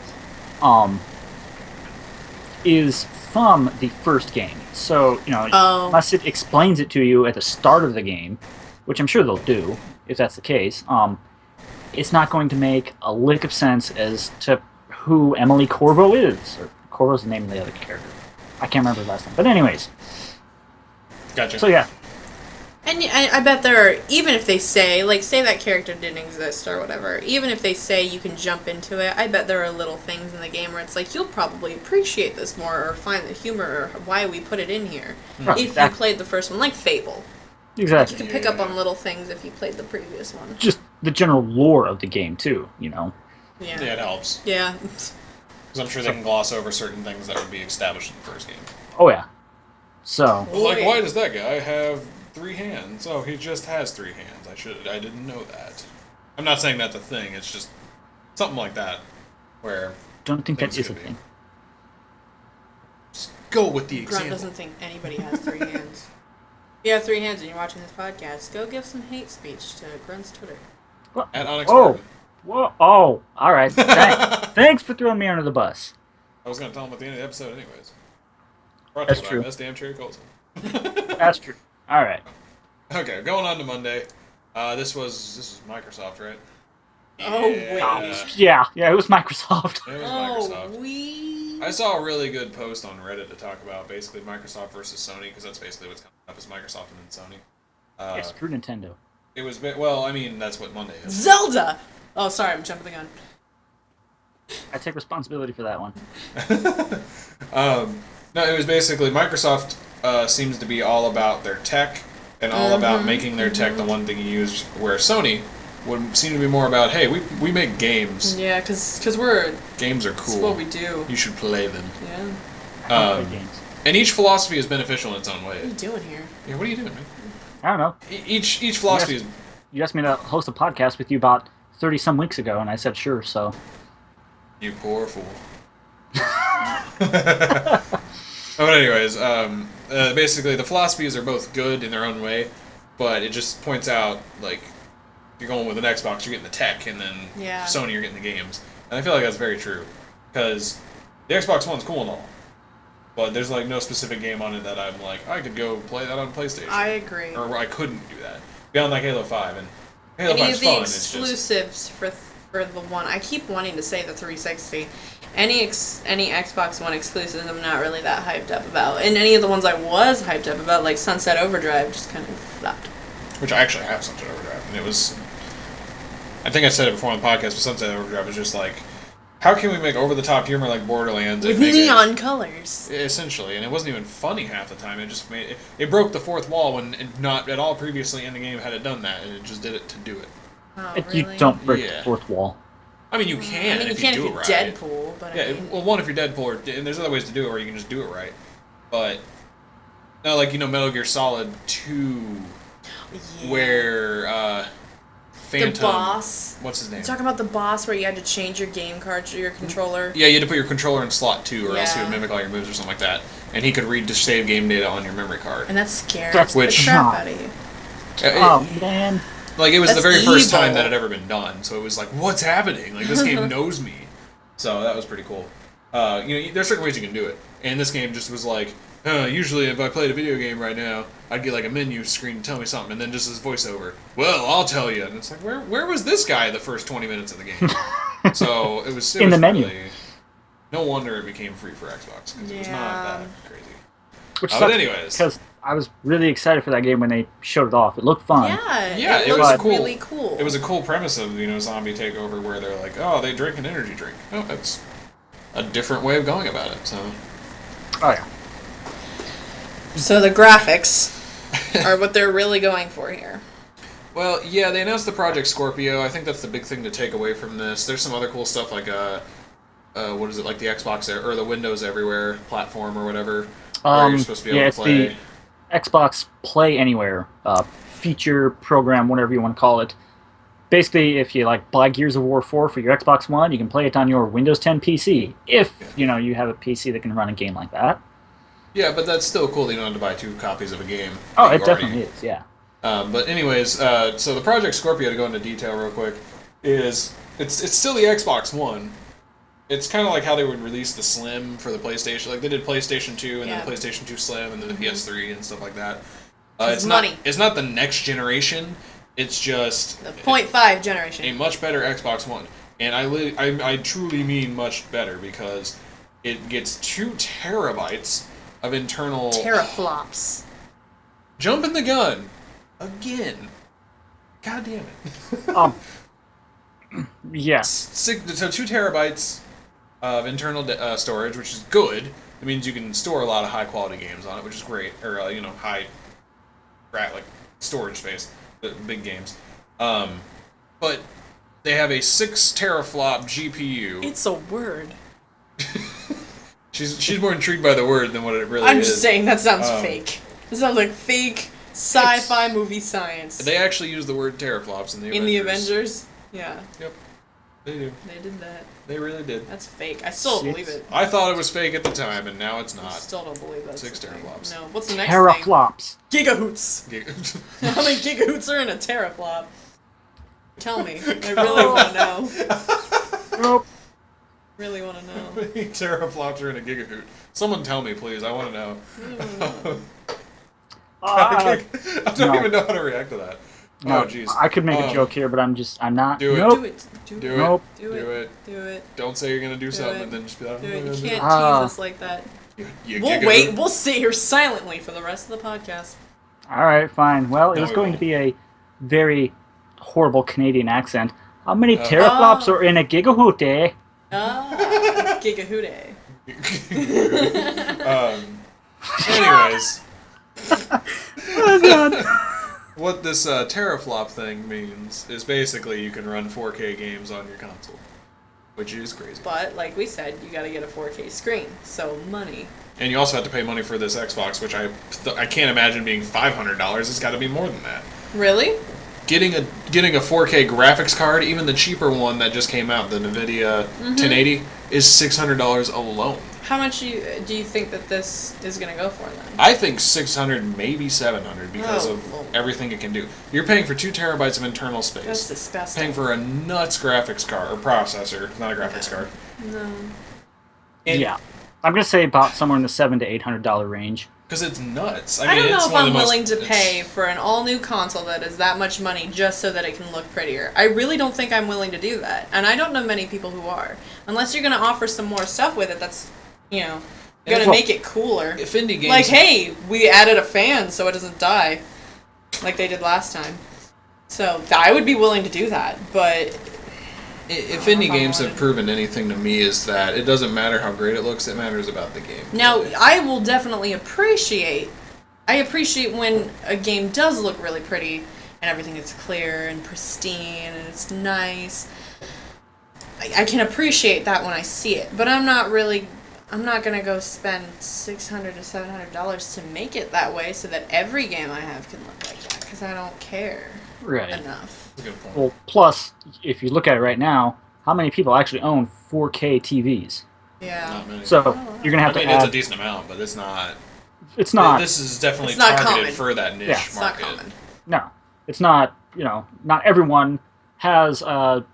is from the first game. So, unless it explains it to you at the start of the game, which I'm sure they'll do, if that's the case, it's not going to make a lick of sense as to who Emily Corvo is. Or Corvo's the name of the other character. I can't remember the last name. But anyways. Gotcha. So yeah. And I bet there are, even if they say, like, say that character didn't exist or whatever, even if they say you can jump into it, I bet there are little things in the game where it's like, you'll probably appreciate this more or find the humor or why we put it in here. Right, if you played the first one, like Fable. Exactly. You can pick up on little things if you played the previous one. Just the general lore of the game, too, Yeah. Yeah, it helps. Yeah. Because I'm sure they can gloss over certain things that would be established in the first game. Oh, yeah. So, Like, why does that guy have 3 hands? Oh, he just has 3 hands. I didn't know that. I'm not saying that's a thing. It's just something like that, where don't think that things is a could be. thing. Just go with the Grunt example. doesn't think anybody has 3 hands. If you have 3 hands and you're watching this podcast, go give some hate speech to Grunt's Twitter. At Onyx Oh! Garden. Whoa! Oh! Alright. Thanks for throwing me under the bus. I was going to tell him at the end of the episode anyways. Brought That's to you true. by Best Damn Cherry Colson. That's true. Alright. Okay, going on to Monday. This was Microsoft, right? Oh, wait. Yeah, it was Microsoft. It was Oh, Microsoft. I saw a really good post on Reddit to talk about basically Microsoft versus Sony, because that's basically what's coming up is Microsoft and then Sony. Yeah, screw Nintendo. It was, well, I mean, that's what Monday is. Zelda! Oh, sorry, I'm jumping the gun. I take responsibility for that one. No, it was basically Microsoft seems to be all about their tech and all about making their tech the one thing you use, where Sony would seem to be more about, hey, we make games. Yeah, because we're... Games are That's cool. what we do. You should play them. Yeah. I don't play games. And each philosophy is beneficial in its own What are way. you doing here? Yeah, what are you doing, man? I don't know. Each philosophy is... You asked me to host a podcast with you about 30-some weeks ago, and I said sure, so... You poor fool. But anyways, basically the philosophies are both good in their own way, but it just points out, like, if you're going with an Xbox, you're getting the tech, and then Yeah. Sony, you're getting the games. And I feel like that's very true, because the Xbox One's cool and all, but there's, like, no specific game on it that I'm like, I could go play that on PlayStation. I agree. Or I couldn't do that. Beyond, like, Halo 5, and Halo Any 5's of the fun, it's just... exclusives for the one, I keep wanting to say the 360. Any Xbox One exclusives I'm not really that hyped up about. And any of the ones I was hyped up about, like Sunset Overdrive, just kind of flopped. Which I actually have Sunset Overdrive, and it was... I think I said it before on the podcast, but Sunset Overdrive was just like, how can we make over-the-top humor like Borderlands? With and make neon colors. Essentially, and it wasn't even funny half the time. It just made it broke the fourth wall when not at all previously in the game had it done that, and it just did it to do it. Oh, You really? don't break Yeah. the fourth wall. I mean, you can I mean, you if can you do if it you're right. Deadpool, but Yeah, I mean... well, one if you're Deadpool, and there's other ways to do it where you can just do it right. But no, like Metal Gear Solid 2, Yeah. where Phantom, The boss. what's his name? You're talking about the boss where you had to change your game card to your controller? Yeah, you had to put your controller in slot 2, or else he Yeah. would mimic all your moves or something like that. And he could read to save game data on your memory card. And that scares That's the Which- crap out of you. Oh man. Like, it was the That's very first time evil. that had ever been done, so it was like, what's happening? Like, this game knows me. So that was pretty cool. There's certain ways you can do it. And this game just was like, usually if I played a video game right now, I'd get like a menu screen to tell me something, and then just this voiceover. Well, I'll tell you. And it's like, where was this guy the first 20 minutes of the game? So it was In the menu. really, no wonder it became free for Xbox, because it was not that crazy. Which But sucks anyways. because I was really excited for that game when they showed it off. It looked fun. Yeah, it was cool. really cool. It was a cool premise of, zombie takeover where they're like, oh, they drink an energy drink. Oh, that's a different way of going about it, so. Oh yeah. So the graphics are what they're really going for here. Well, yeah, they announced the Project Scorpio. I think that's the big thing to take away from this. There's some other cool stuff like, what is it, like the Xbox, or the Windows Everywhere platform or whatever, where you're supposed to be able to play. It's the Xbox Play Anywhere feature program, whatever you want to call it. Basically, if you buy Gears of War 4 for your Xbox One, you can play it on your Windows 10 PC. If you have a PC that can run a game like that. Yeah, but that's still cool that you don't have to buy 2 copies of a game. Oh, it definitely is. Yeah. But anyways, so the Project Scorpio, to go into detail real quick, is it's still the Xbox One. It's kind of like how they would release the Slim for the PlayStation. Like they did PlayStation 2 and then PlayStation 2 Slim and then the PS3 and stuff like that. It's money. It's not the next generation. It's just The 0.5 generation. a much better Xbox One, and I truly mean much better because it gets 2 terabytes of internal. Teraflops. Jumping the gun, again. God damn it. Yes. So 2 terabytes of internal storage, which is good. It means you can store a lot of high quality games on it, which is great. Or high, storage space, the big games. But they have a 6 teraflop GPU. It's a word. She's more intrigued by the word than what it really is. I'm just saying that sounds fake. It sounds like fake sci-fi movie science. They actually use the word teraflops in the Avengers. In the Avengers? Yeah. Yep. They do. They did that. They really did. That's fake. I still don't believe it. I thought it was fake at the time, and now it's I not. still don't believe that. 6 teraflops. No. What's the next thing? Teraflops. Gigahoots. How many gigahoots are in a teraflop? Tell me. I really want to know. Nope. Really want to How know. many teraflops are in a gigahoot? Someone tell me, please. I want to know. I don't even know how to react to that. No, Oh, jeez. I could make a joke here, but I'm not. Do it. Nope. Do it. Do it. Do Nope. it. Do it. Do it. Do it. Don't say you're gonna do something it. and then just be like, Do it. "I'm You gonna do can't it." Ah. tease us like that. You We'll gigahoot. wait. We'll sit here silently for the rest of the podcast. All right, fine. Well, it No, was we going won't. to be a very horrible Canadian accent. How many teraflops are in a gigahoot, eh? Ah, gigahooty. Anyways, Oh, God. what this teraflop thing means is basically you can run 4K games on your console, which is crazy. But like we said, you got to get a 4K screen, so money. And you also have to pay money for this Xbox, which I can't imagine being $500. It's got to be more than that. Really? Getting a 4K graphics card, even the cheaper one that just came out, the NVIDIA 1080, is $600 alone. How much do you think that this is gonna go for then? I think 600, maybe 700, because Oh. of everything it can do. You're paying for 2 terabytes of internal space. That's disgusting. Paying for a nuts graphics card, or processor, not a graphics card. No. And, Yeah. I'm going to say about somewhere in the $700 to $800 range. Because it's nuts. I mean, don't know it's if one of I'm the most- willing to it's- pay for an all-new console that is that much money just so that it can look prettier. I really don't think I'm willing to do that. And I don't know many people who are. Unless you're going to offer some more stuff with it that's, going to Well, make it cooler. If indie games... Like, hey, we added a fan so it doesn't die. Like they did last time. So, I would be willing to do that, but... If indie games have proven anything to me is that it doesn't matter how great it looks, it matters about the game. Now, I will definitely appreciate when a game does look really pretty and everything is clear and pristine and it's nice. I can appreciate that when I see it, but I'm not gonna go spend $600 to $700 to make it that way so that every game I have can look like that, because I don't care Right. enough. That's a good point. Well, plus, if you look at it right now, how many people actually own 4K TVs? Yeah. Not many. So you're going to I have mean, to it's a add... decent amount, but it's not... It's not. This is definitely It's not targeted common. for that niche Yeah. It's not market. common. No. It's not, not everyone has a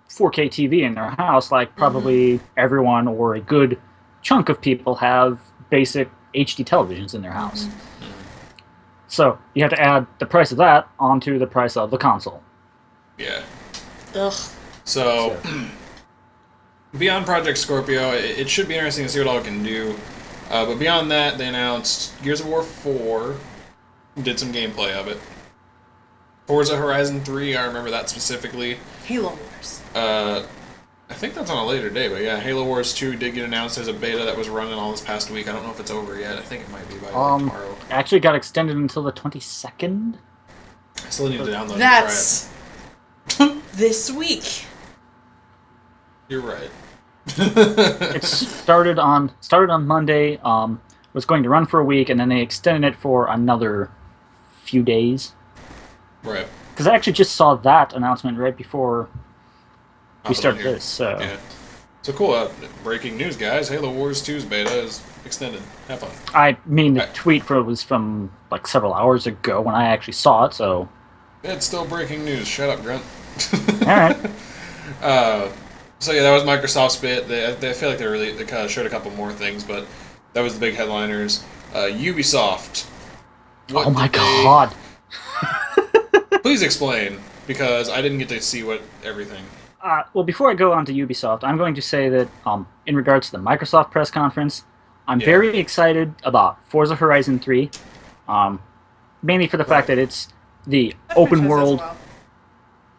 4K TV in their house. Like probably everyone or a good chunk of people have basic HD televisions in their house. So you have to add the price of that onto the price of the console. Yeah. Ugh. So, beyond Project Scorpio, it should be interesting to see what all it can do. But beyond that, they announced Gears of War 4, did some gameplay of it. Forza Horizon 3, I remember that specifically. Halo Wars. I think that's on a later day, but yeah, Halo Wars 2 did get announced as a beta that was running all this past week. I don't know if it's over yet. I think it might be by tomorrow. Actually got extended until the 22nd. I still need to download it. That's this week. You're right. It started on Monday. Was going to run for a week, and then they extended it for another few days. Right. Because I actually just saw that announcement right before we started this. So yeah. So cool. Breaking news, guys. Halo Wars 2's beta is extended. Have fun. I mean, the tweet was from like several hours ago when I actually saw it. So it's still breaking news. Shut up, Grunt. all right. So yeah, that was Microsoft's bit. They feel like they kind of showed a couple more things, but that was the big headliners. Ubisoft. Oh my god. Please explain, because I didn't get to see everything. Well, before I go on to Ubisoft, I'm going to say that in regards to the Microsoft press conference, I'm very excited about Forza Horizon 3, mainly for the fact that it's the open world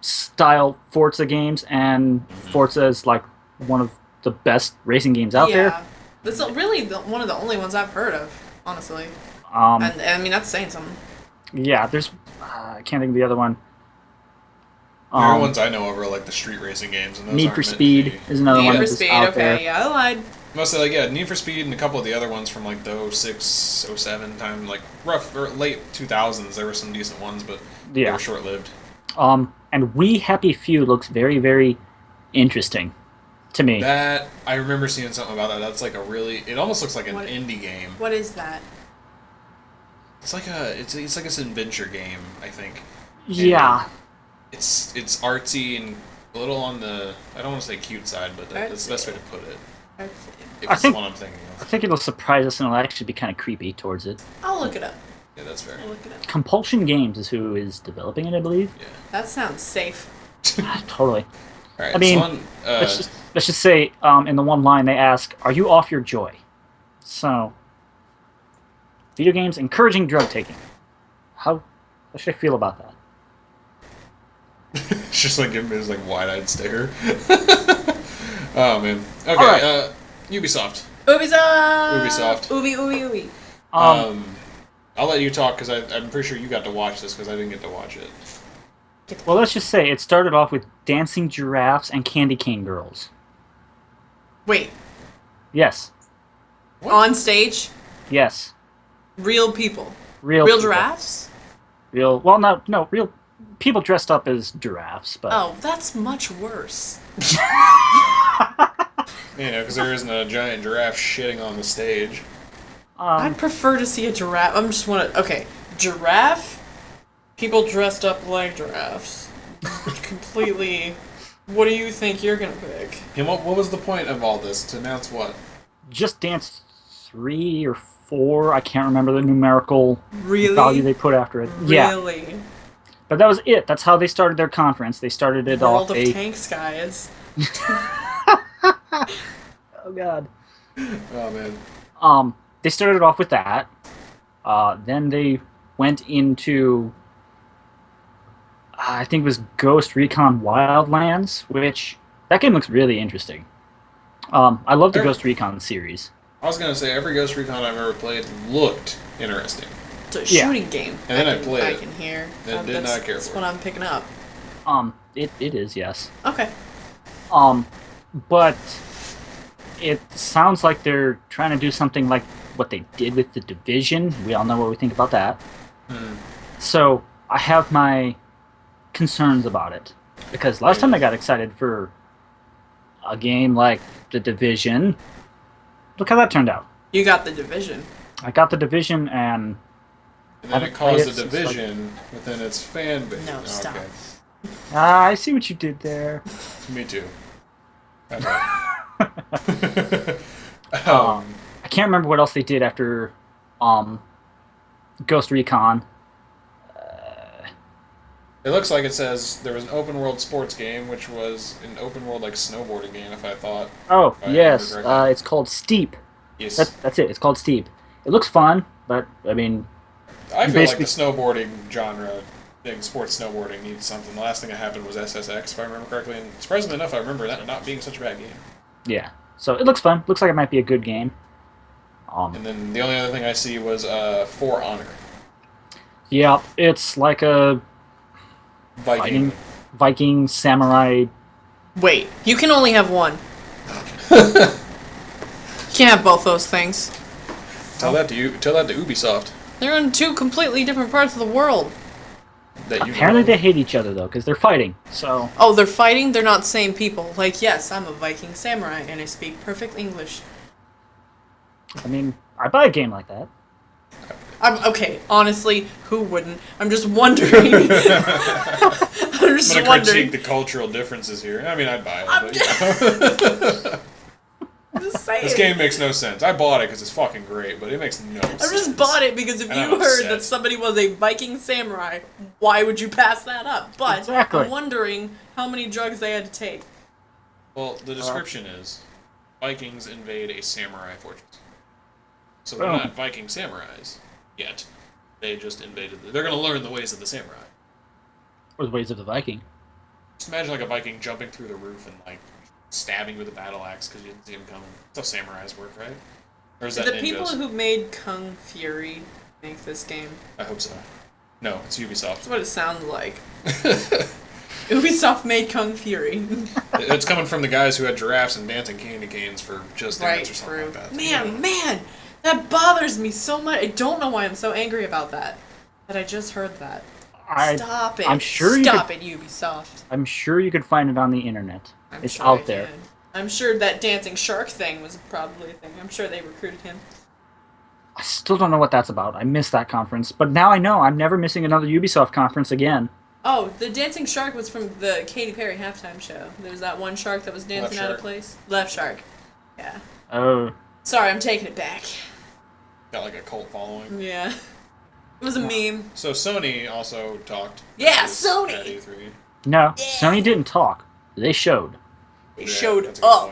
style Forza games, and Forza is like one of the best racing games out there. Yeah, that's really one of the only ones I've heard of, honestly. And I mean, that's saying something. Yeah, there's I can't think of the other one. The other ones I know of are like the street racing games, and those Need for Speed is another one that's out there. Yeah, I lied. Mostly Need for Speed and a couple of the other ones from like the 06, 07 time, like rough or late 2000s. There were some decent ones, but they were short lived. And We Happy Few looks very, very interesting to me. That I remember seeing something about that. That's like it almost looks like an indie game. What is that? It's like it's like an adventure game, I think. Yeah. And it's artsy and a little on the, I don't want to say cute side, but that's the best way to put it. If it's the one I'm thinking of. I think it'll surprise us and it'll actually be kind of creepy towards it. I'll look it up. Yeah, that's fair. I'll look it up. Compulsion Games is who is developing it, I believe. Yeah. That sounds safe. Totally. All right. I mean, so let's just say in the one line they ask, "Are you off your joy?" So, video games encouraging drug taking. How should I feel about that? it's just like giving me this like wide-eyed stare. Oh man. Okay. Right. Ubisoft. Ubisoft. Ubi. I'll let you talk because I'm pretty sure you got to watch this because I didn't get to watch it. Well, let's just say it started off with dancing giraffes and candy cane girls. Wait. Yes. What? On stage? Yes. Real people. Real people. Giraffes? Real people dressed up as giraffes, but Oh, that's much worse. Yeah, because there isn't a giant giraffe shitting on the stage. I'd prefer to see a giraffe. Okay, giraffe, people dressed up like giraffes. Completely. What do you think you're gonna pick? And what was the point of all this? To announce what? Just Dance 3 or 4, I can't remember the numerical value they put after it. Really? Yeah. But that was it. That's how they started their conference. They started it World off of Tanks, guys. Oh god. Oh man. They started off with that. Then they went into I think it was Ghost Recon Wildlands, which that game looks really interesting. I love the Ghost Recon series. I was gonna say every Ghost Recon I've ever played looked interesting. It's a shooting game. And then I played it. I can hear. And did not care That's for what it. I'm picking up. It is, yes. Okay. But it sounds like they're trying to do something like what they did with The Division. We all know what we think about that. So I have my concerns about it. Because last time I got excited for a game like The Division, look how that turned out. You got The Division. I got The Division, and And then Haven't it played caused it a since, division within its fan base. No, stop. Okay. I see what you did there. Me too. I know. I can't remember what else they did after um, Ghost Recon. It looks like it says there was an open world sports game, which was an open world like snowboarding game. If I thought. Oh, If I yes. remember correctly. It's called Steep. Yes. That's it. It's called Steep. It looks fun, but, I mean, I you feel like basically- the snowboarding genre, sports snowboarding, needs something. The last thing that happened was SSX, if I remember correctly, and surprisingly enough, I remember that not being such a bad game. yeah. So it looks fun. Looks like it might be a good game. And then the only other thing I see was For Honor. Yeah, it's like a Viking. Viking samurai. Wait, you can only have one. You can't have both those things. Tell that to Ubisoft. They're in two completely different parts of the world. That you Apparently know. they hate each other though, because they're fighting. So Oh, they're fighting? They're not same people. Like, yes, I'm a Viking samurai and I speak perfect English. I mean, I buy a game like that. Okay, honestly, who wouldn't? I'm just wondering. I'm just I'm gonna wondering. critique the cultural differences here. I mean, I'd buy it. But, I'm just saying. this game makes no sense. I bought it because it's fucking great, but it makes no sense. I just bought it because if And I'm you heard upset. that somebody was a Viking samurai, why would you pass that up? But Exactly. I'm wondering how many drugs they had to take. Well, the description is Vikings invade a samurai fortress. So they're Oh. not Viking samurais yet. They just invaded. They're going to learn the ways of the samurai. Or the ways of the Viking. Just imagine like a Viking jumping through the roof and like stabbing you with a battle axe because you didn't see him coming. That's how samurais work, right? Or is that Did the ninjas? people who made Kung Fury make this game? I hope so. No, it's Ubisoft. That's what it sounds like. Ubisoft made Kung Fury. It's coming from the guys who had giraffes and dancing candy canes for Just Dance or something like that. Man, that bothers me so much. I don't know why I'm so angry about that. But I just heard that. Stop it. I'm sure Stop it, Ubisoft. I'm sure you could find it on the internet. I'm It's sure out I there. can. I'm sure that dancing shark thing was probably a thing. I'm sure they recruited him. I still don't know what that's about. I missed that conference, but now I know. I'm never missing another Ubisoft conference again. Oh, the dancing shark was from the Katy Perry halftime show. There was that one shark that was dancing Left out of shark. place. Left shark. Yeah. Oh, Sorry, I'm taking it back. Got like a cult following. Yeah. It was a meme. So Sony also talked. Yeah, at this- Sony! At E3. no. Sony didn't talk. They showed. They Yeah, showed that's a good up.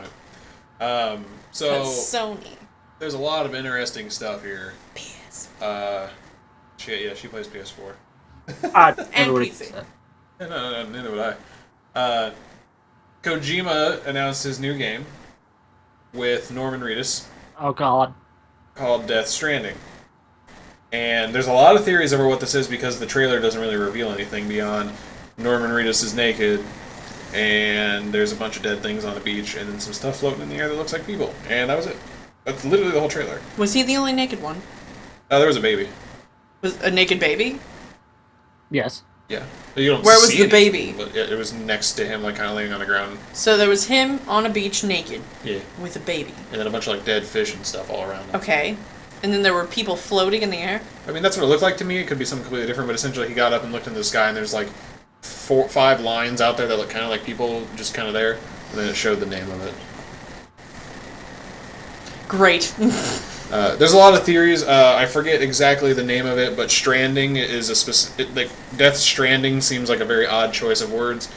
point. So 'Cause Sony. there's a lot of interesting stuff here. PS. She plays PS4. Everybody PC. said- No, neither would I. Kojima announced his new game with Norman Reedus Oh God. called Death Stranding. And there's a lot of theories over what this is because the trailer doesn't really reveal anything beyond Norman Reedus is naked and there's a bunch of dead things on the beach and then some stuff floating in the air that looks like people. And that was it. That's literally the whole trailer. Was he the only naked one? There was a baby. Was a naked baby? Yes. Yeah. You don't Where was see the anything, baby? But it was next to him, like kind of laying on the ground. So there was him on a beach naked Yeah. with a baby. And then a bunch of like dead fish and stuff all around him. Okay. And then there were people floating in the air. I mean, that's what it looked like to me. It could be something completely different, but essentially he got up and looked into the sky, and there's like 5 lines out there that look kind of like people just kind of there, and then it showed the name of it. Great. There's a lot of theories. I forget exactly the name of it, but Stranding is a specific. Like Death Stranding seems like a very odd choice of words.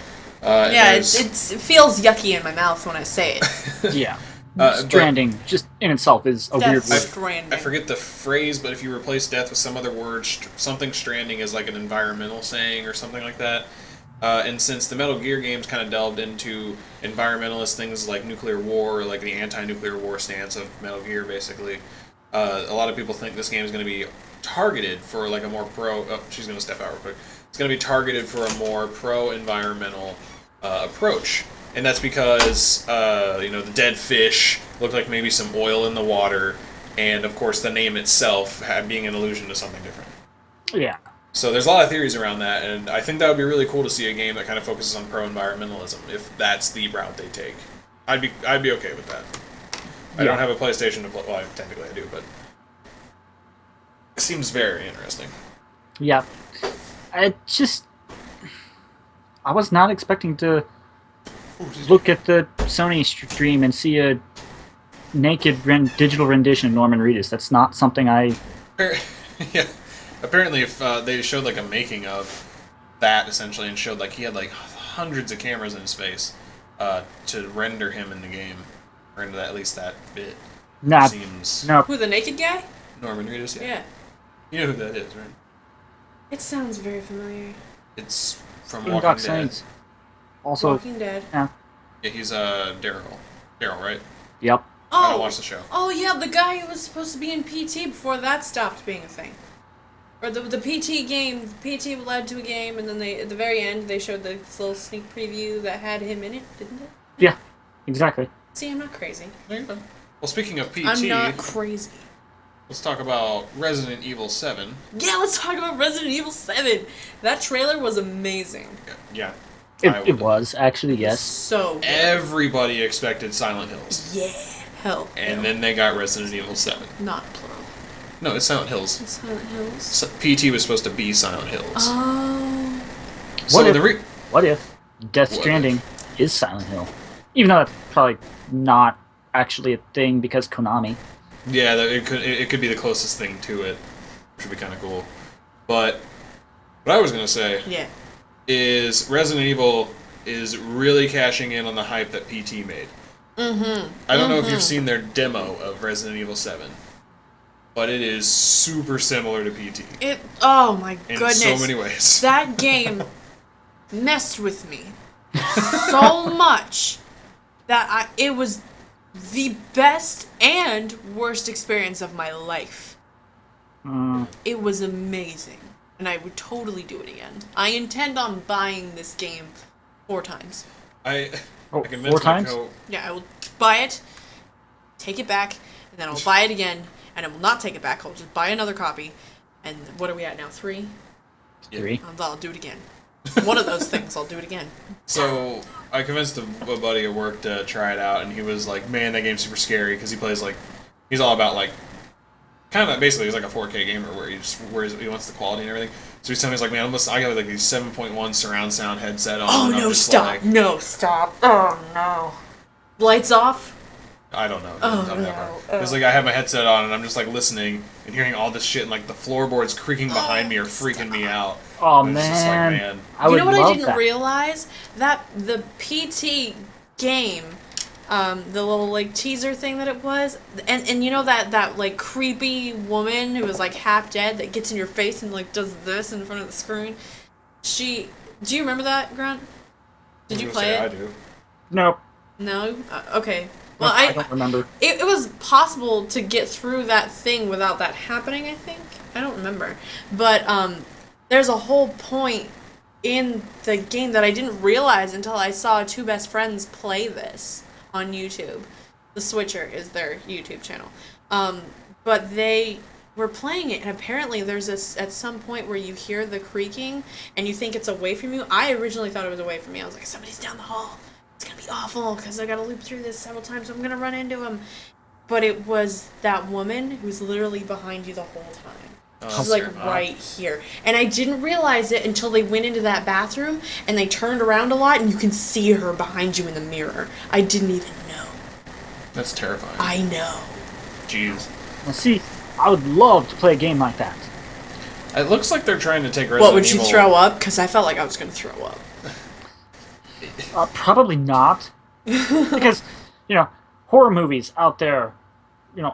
And Yeah, it there's- feels yucky in my mouth when I say it. Yeah. but- Stranding just in itself is a weird Death word. Stranding. I forget the phrase, but if you replace death with some other word, something stranding is like an environmental saying or something like that. And since the Metal Gear games kind of delved into environmentalist things like nuclear war, like the anti-nuclear war stance of Metal Gear, basically, a lot of people think this game is going to be targeted for like a more pro. Oh, she's going to step out real quick. It's going to be targeted for a more pro-environmental approach. And that's because, the dead fish looked like maybe some oil in the water, and of course the name itself being an allusion to something different. Yeah. So there's a lot of theories around that, and I think that would be really cool to see a game that kind of focuses on pro-environmentalism, if that's the route they take. I'd be okay with that. I don't have a PlayStation to play. Well, technically I do, but it seems very interesting. Yeah, I just I was not expecting to look at the Sony stream and see a naked digital rendition of Norman Reedus. That's not something I. Yeah. Apparently, if they showed like a making of that essentially, and showed like he had like hundreds of cameras in his face to render him in the game, or into that, at least that bit. Nah, Seems no. Who, the naked guy? Norman Reedus. Yeah. Yeah. You know who that is, right? It sounds very familiar. It's from Boondock Walking Dead. Saints. Also, Walking Dead. yeah. Yeah, he's Daryl. Daryl, right? Yep. I don't watch the show. Oh yeah, the guy who was supposed to be in PT before that stopped being a thing. Or the PT game. PT led to a game, and then they at the very end they showed this little sneak preview that had him in it, didn't it? Yeah, exactly. See, I'm not crazy. There you go. Well, speaking of PT, I'm not crazy. let's talk about Resident Evil 7. Yeah, let's talk about Resident Evil 7. That trailer was amazing. Yeah. It was actually, yes. So good. Everybody expected Silent Hills. Yeah. Hell. And then they got Resident Evil 7. Not plural. No, it's Silent Hills. Silent Hills. PT was supposed to be Silent Hills. Oh. So What if Death Stranding is Silent Hill? Even though that's probably not actually a thing because Konami. Yeah, it could be the closest thing to it, which would be kind of cool. But what I was gonna say Yeah. is Resident Evil is really cashing in on the hype that PT made. Mm-hmm. I don't know if you've seen their demo of Resident Evil 7, but it is super similar to PT Oh my in goodness. so many ways. That game messed with me so much that it was the best and worst experience of my life. It was amazing, and I would totally do it again. I intend on buying this game 4 times. I Oh, convinced 4 my times? Yeah, I will buy it, take it back, and then I will buy it again, and I will not take it back. I'll just buy another copy. And what are we at now? 3? 3. I'll do it again. One of those things, I'll do it again. So I convinced a buddy at work to try it out, and he was like, "Man, that game's super scary," because he plays like, he's all about like, kind of basically he's like a 4K gamer where he wants the quality and everything. So he's telling me, he's like, "Man, I got like these 7.1 surround sound headset on." Oh and I'm no! just Stop! like, No! Stop! Oh no! Lights off. I don't know. Oh, I've no. never. It's like I have my headset on and I'm just like listening and hearing all this shit, and like the floorboards creaking behind me are freaking me out. Oh And it's just like, man. man. I would You know what love I didn't that. realize? That the PT game, the little like teaser thing that it was, and you know that like creepy woman who was like half dead that gets in your face and like does this in front of the screen. Do you remember that, Grunt? Did you play it? I do. Nope. No. Okay. Well, I don't remember. It was possible to get through that thing without that happening, I think. I don't remember. But there's a whole point in the game that I didn't realize until I saw 2 best friends play this on YouTube. The Switcher is their YouTube channel. But they were playing it, and apparently there's this at some point where you hear the creaking and you think it's away from you. I originally thought it was away from me. I was like, somebody's down the hall. It's gonna be awful because I gotta loop through this several times, so I'm gonna run into him. But it was that woman who's literally behind you the whole time. She's like right here. And I didn't realize it until they went into that bathroom and they turned around a lot and you can see her behind you in the mirror. I didn't even know. That's terrifying. I know. Jeez. Well, see, I would love to play a game like that. It looks like they're trying to take Resident What, would you Evil. throw up? Because I felt like I was gonna throw up. Probably not. Because, horror movies out there,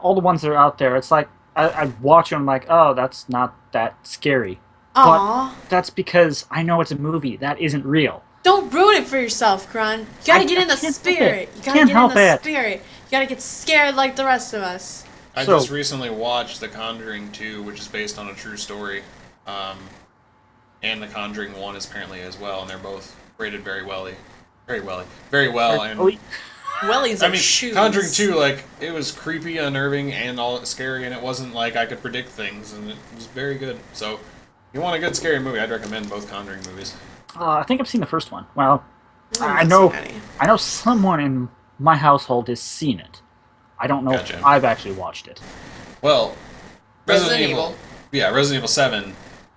all the ones that are out there, it's like, I watch them like, oh, that's not that scary. Aww. But that's because I know it's a movie. That isn't real. Don't ruin it for yourself, Grun. You gotta get in the can't help spirit. it. You gotta Can't get in help the it. spirit. You gotta get scared like the rest of us. I So- just recently watched The Conjuring 2, which is based on a true story. And The Conjuring 1 is apparently as well, and they're both rated very well. And Wellies I are mean, shoes. Conjuring 2, like, it was creepy, unnerving, and all scary, and it wasn't like I could predict things, and it was very good. So, if you want a good scary movie, I'd recommend both Conjuring movies. I think I've seen the first one. Well, I haven't know seen any. I know someone in my household has seen it. I don't know Gotcha. if I've actually watched it. Well, Resident Evil. Yeah, Resident Evil 7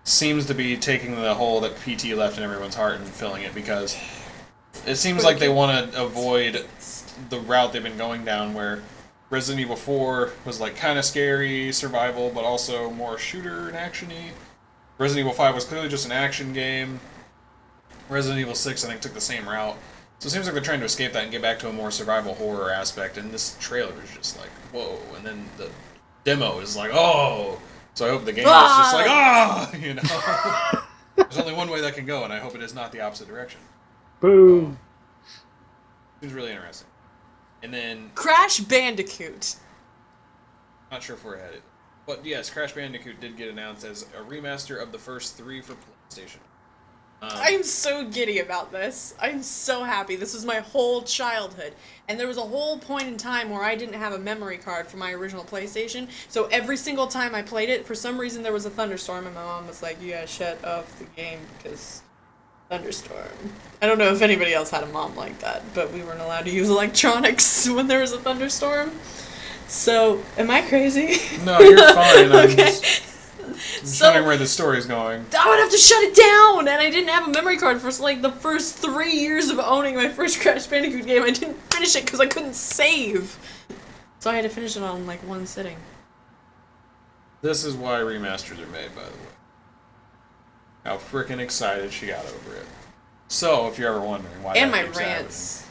seems to be taking the hole that PT left in everyone's heart and filling it, because it seems Pretty like they good. want to avoid the route they've been going down, where Resident Evil 4 was like kind of scary survival, but also more shooter and actiony. Resident Evil 5 was clearly just an action game. Resident Evil 6, I think, took the same route. So it seems like they're trying to escape that and get back to a more survival horror aspect, and this trailer is just like, whoa, and then the demo is like, oh! So I hope the game is just like, ah! You know? There's only one way that can go, and I hope it is not the opposite direction. Boom. Seems really interesting. And then, Crash Bandicoot. not sure if we're headed. But yes, Crash Bandicoot did get announced as a remaster of the first 3 for PlayStation. I'm so giddy about this. I'm so happy. This was my whole childhood. And there was a whole point in time where I didn't have a memory card for my original PlayStation. So every single time I played it, for some reason there was a thunderstorm and my mom was like, you gotta shut off the game because thunderstorm. I don't know if anybody else had a mom like that, but we weren't allowed to use electronics when there was a thunderstorm. So, am I crazy? No, you're fine. I'm Okay. just wondering where the story's going. I would have to shut it down, and I didn't have a memory card for like the first 3 years of owning my first Crash Bandicoot game. I didn't finish it because I couldn't save, so I had to finish it on like one sitting. This is why remasters are made, by the way. How freaking excited she got over it. So, if you're ever wondering why And that my keeps rants.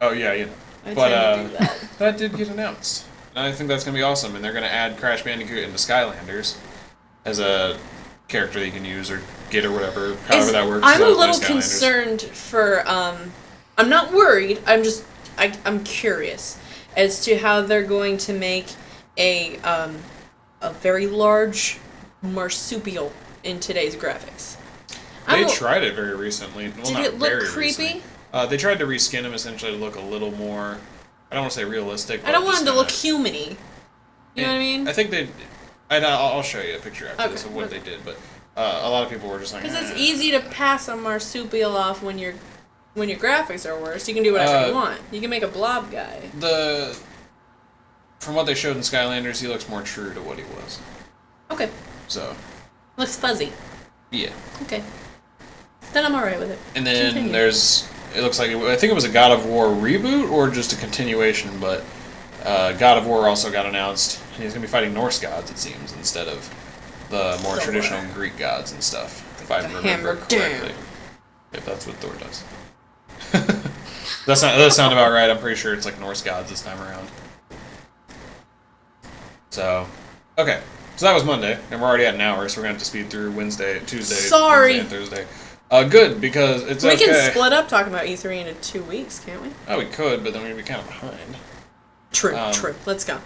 happening. Oh, yeah, you know. I But, tend to do that. that did get announced. And I think that's going to be awesome. And they're going to add Crash Bandicoot into Skylanders as a character that you can use or get or whatever, however that works. I'm a Play little Skylanders. concerned for. I'm not worried. I'm curious as to how they're going to make a very large marsupial in today's graphics. They tried it very recently. Well, Did not it look very creepy? recently. They tried to reskin him essentially to look a little more, I don't want to say realistic. I don't want just him to look kinda- human-y. You know what I mean? I think they. I'll show you a picture after this Okay, of what okay. they did, but a lot of people were just like. Because it's "Eh." easy to pass a marsupial off when your graphics are worse. You can do whatever you want. You can make a blob guy. From what they showed in Skylanders, he looks more true to what he was. Okay. So, Looks fuzzy. yeah. Okay. Then I'm alright with it. And then Continue. there's. It looks like I think it was a God of War reboot or just a continuation, but God of War also got announced. And he's gonna be fighting Norse gods, it seems, instead of the more Thor. traditional Greek gods and stuff. If I remember hammer correctly. down. If that's what Thor does. That does sound about right. I'm pretty sure it's like Norse gods this time around. So, okay. So that was Monday, and we're already at an hour, so we're gonna have to speed through Tuesday, Sorry. Wednesday, and Thursday. Good, because it's We okay. can split up talking about E3 into 2 weeks, can't we? Oh, we could, but then we'd be kind of behind. True, Um, true. Let's go.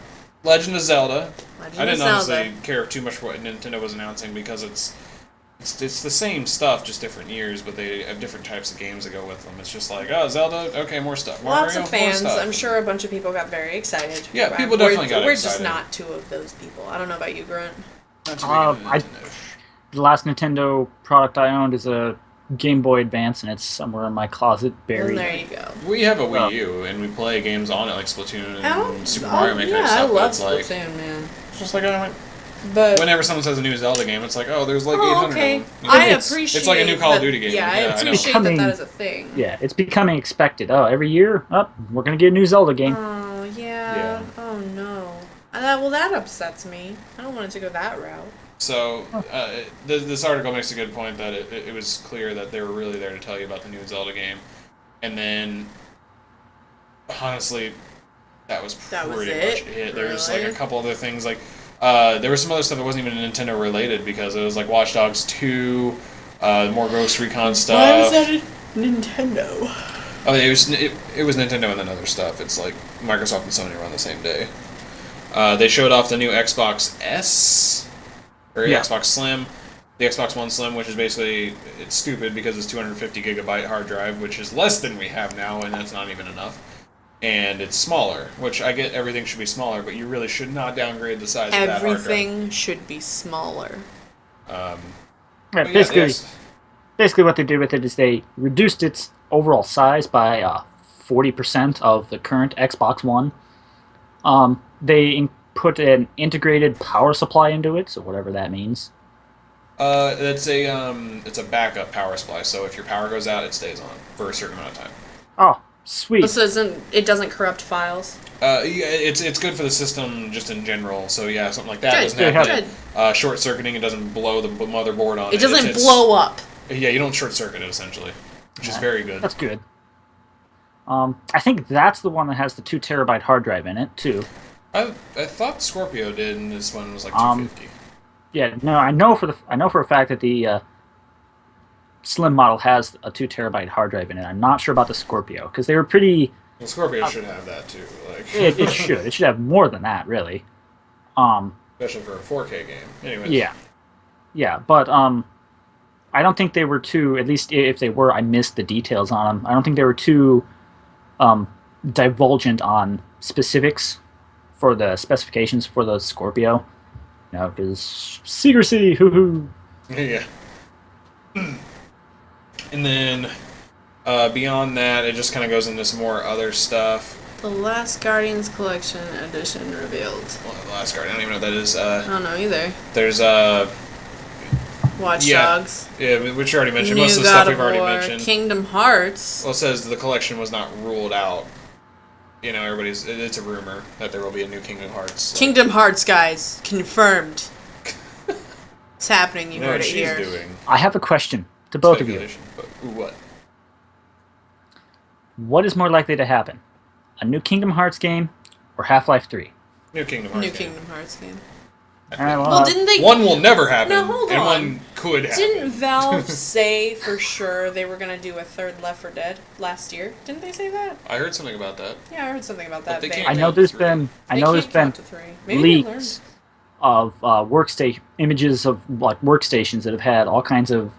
Legend of Zelda. Legend I didn't of Zelda. honestly care too much for what Nintendo was announcing because it's the same stuff, just different years, but they have different types of games that go with them. It's just like, oh, Zelda, okay, more stuff. Lots Mario, of more fans. stuff. I'm sure a bunch of people got very excited. Yeah, Wow. people definitely got We're excited. just not 2 of those people. I don't know about you, Grunt. Not too big into I- Nintendo. The last Nintendo product I owned is a Game Boy Advance, and it's somewhere in my closet And buried. there you go. We have a Wii Oh. U, and we play games on it like Splatoon and Oh, Super Mario Maker yeah, and stuff. I but love it's like, Splatoon, man. it's just like, But whenever someone says a new Zelda game, it's like, oh, there's like oh, 800 okay. of them. I It's- appreciate. it's like a new Call of that- Duty game. Yeah, I Yeah, I know. appreciate that Becoming- is a thing. Yeah, it's becoming expected. Oh, every year, we're gonna get a new Zelda game. Oh yeah. Yeah. Oh no. Well, that upsets me. I don't want it to go that route. So, this article makes a good point that it was clear that they were really there to tell you about the new Zelda game. And then, honestly, that was That was pretty it? much it. There was like a Really? couple other things. Like, there was some other stuff that wasn't even Nintendo related because it was like Watch Dogs 2, more Ghost Recon stuff. Why was that a Nintendo? Oh, it was Nintendo and then other stuff. It's like Microsoft and Sony were on the same day. They showed off the new Xbox S or Yeah. Xbox Slim, the Xbox One Slim, which is basically it's stupid because it's 250 gigabyte hard drive, which is less than we have now, and that's not even enough. And it's smaller, which I get everything should be smaller, but you really should not downgrade the size of that hard drive. Everything should be smaller. Yeah, But yeah, basically, yes. basically what they did with it is they reduced its overall size by 40% of the current Xbox One. They put an integrated power supply into it, so whatever that means. It's a backup power supply. So if your power goes out, it stays on for a certain amount of time. Oh, sweet. So it doesn't corrupt files. Yeah, it's good for the system just in general. So yeah, something like that Good, doesn't happen. good. Short circuiting, it doesn't blow the motherboard on it. It doesn't It's- blow up. Yeah, you don't short circuit it essentially, which is very good. That's good. I think that's the one that has the 2 terabyte hard drive in it too. I thought Scorpio did, and this one was like 250. Yeah, no, I know for a fact that the Slim model has a 2 terabyte hard drive in it. I'm not sure about the Scorpio because they were pretty. Well, Scorpio should have that too, like It should. It should have more than that, really. especially for a 4K game. Anyways, Yeah, but I don't think they were too. At least if they were, I missed the details on them. I don't think they were too divulgent on specifics for the specifications for the Scorpio. No, because secrecy. Hoo hoo. yeah. And then beyond that, it just kind of goes into some more other stuff. The Last Guardians Collection Edition revealed. Well, the last card, I don't even know what that is. I don't know either. There's Watch Yeah. Dogs. yeah, which you already mentioned. New Most of the God stuff of we've already War, mentioned. Kingdom Hearts. Well, it says the collection was not ruled out. You know, it's a rumor that there will be a new Kingdom Hearts. like- Kingdom Hearts, guys. Confirmed. It's happening. You You know heard what it she's here. doing. I have a question to both of you. Speculation, but ooh, what? What is more likely to happen? A new Kingdom Hearts game or Half-Life 3? New Kingdom Hearts. New game. Kingdom Hearts game. Well, Didn't they? One will never happen. No, hold and on. one could happen. Didn't Valve say for sure they were gonna do a third Left 4 Dead last year? Didn't they say that? I heard something about that. Yeah, I heard something about that. they They- can't I know count there's to been they there's can't been count to 3. Maybe they learned. leaks of workstation images of like workstations that have had all kinds of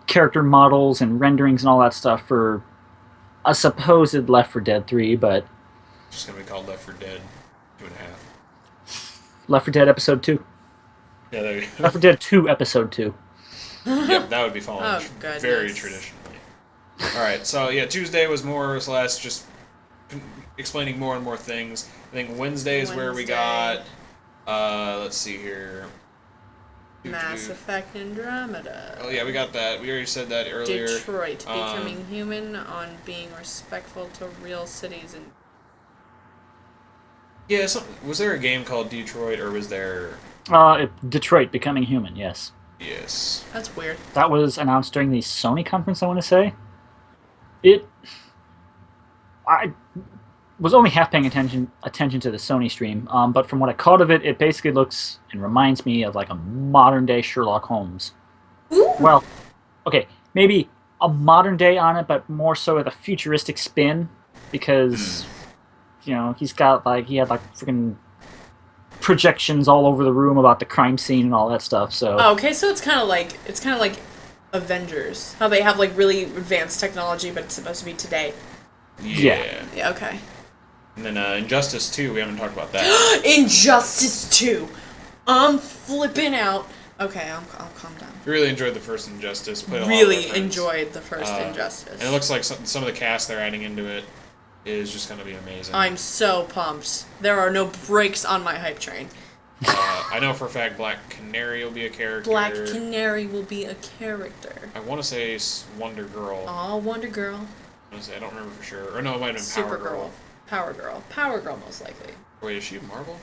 character models and renderings and all that stuff for a supposed Left 4 Dead 3, but It's just gonna be called Left 4 Dead 2.5. Left 4 Dead Episode 2. Yeah, there you go. Left 4 Dead 2 Episode 2. Yep, that would be following Oh, goodness. very traditionally. Alright, so yeah, Tuesday was more or less just explaining more and more things. I think Wednesday is where we got, let's see here. Mass Effect Andromeda. Oh yeah, we got that. We already said that earlier. Detroit becoming human on being respectful to real cities and Yeah, was there a game called Detroit, or was there... Detroit Becoming Human, yes. Yes. that's weird. That was announced during the Sony conference, I want to say. I was only half paying attention to the Sony stream, but from what I caught of it, it basically looks and reminds me of like a modern day Sherlock Holmes. Ooh. Well, okay, maybe a modern day on it, but more so with a futuristic spin, because he had like freaking projections all over the room about the crime scene and all that stuff. So Oh, okay, so it's kind of like Avengers. How they have like really advanced technology, but it's supposed to be today. Yeah. Yeah, okay. And then Injustice 2, we haven't talked about that. Injustice 2. I'm flipping out. Okay, I'll calm down. We really enjoyed the first Injustice. Played a lot with Really our friends. enjoyed the first Injustice. And it looks like some of the cast they're adding into it is just going to be amazing. I'm so pumped. There are no brakes on my hype train. I know for a fact Black Canary will be a character. Black Canary will be a character. I want to say Wonder Girl. Aw, Wonder Girl. I don't remember for sure. Or no, it might have been Power Girl. Power Girl. Power Girl, most likely. Wait, is she Marvel?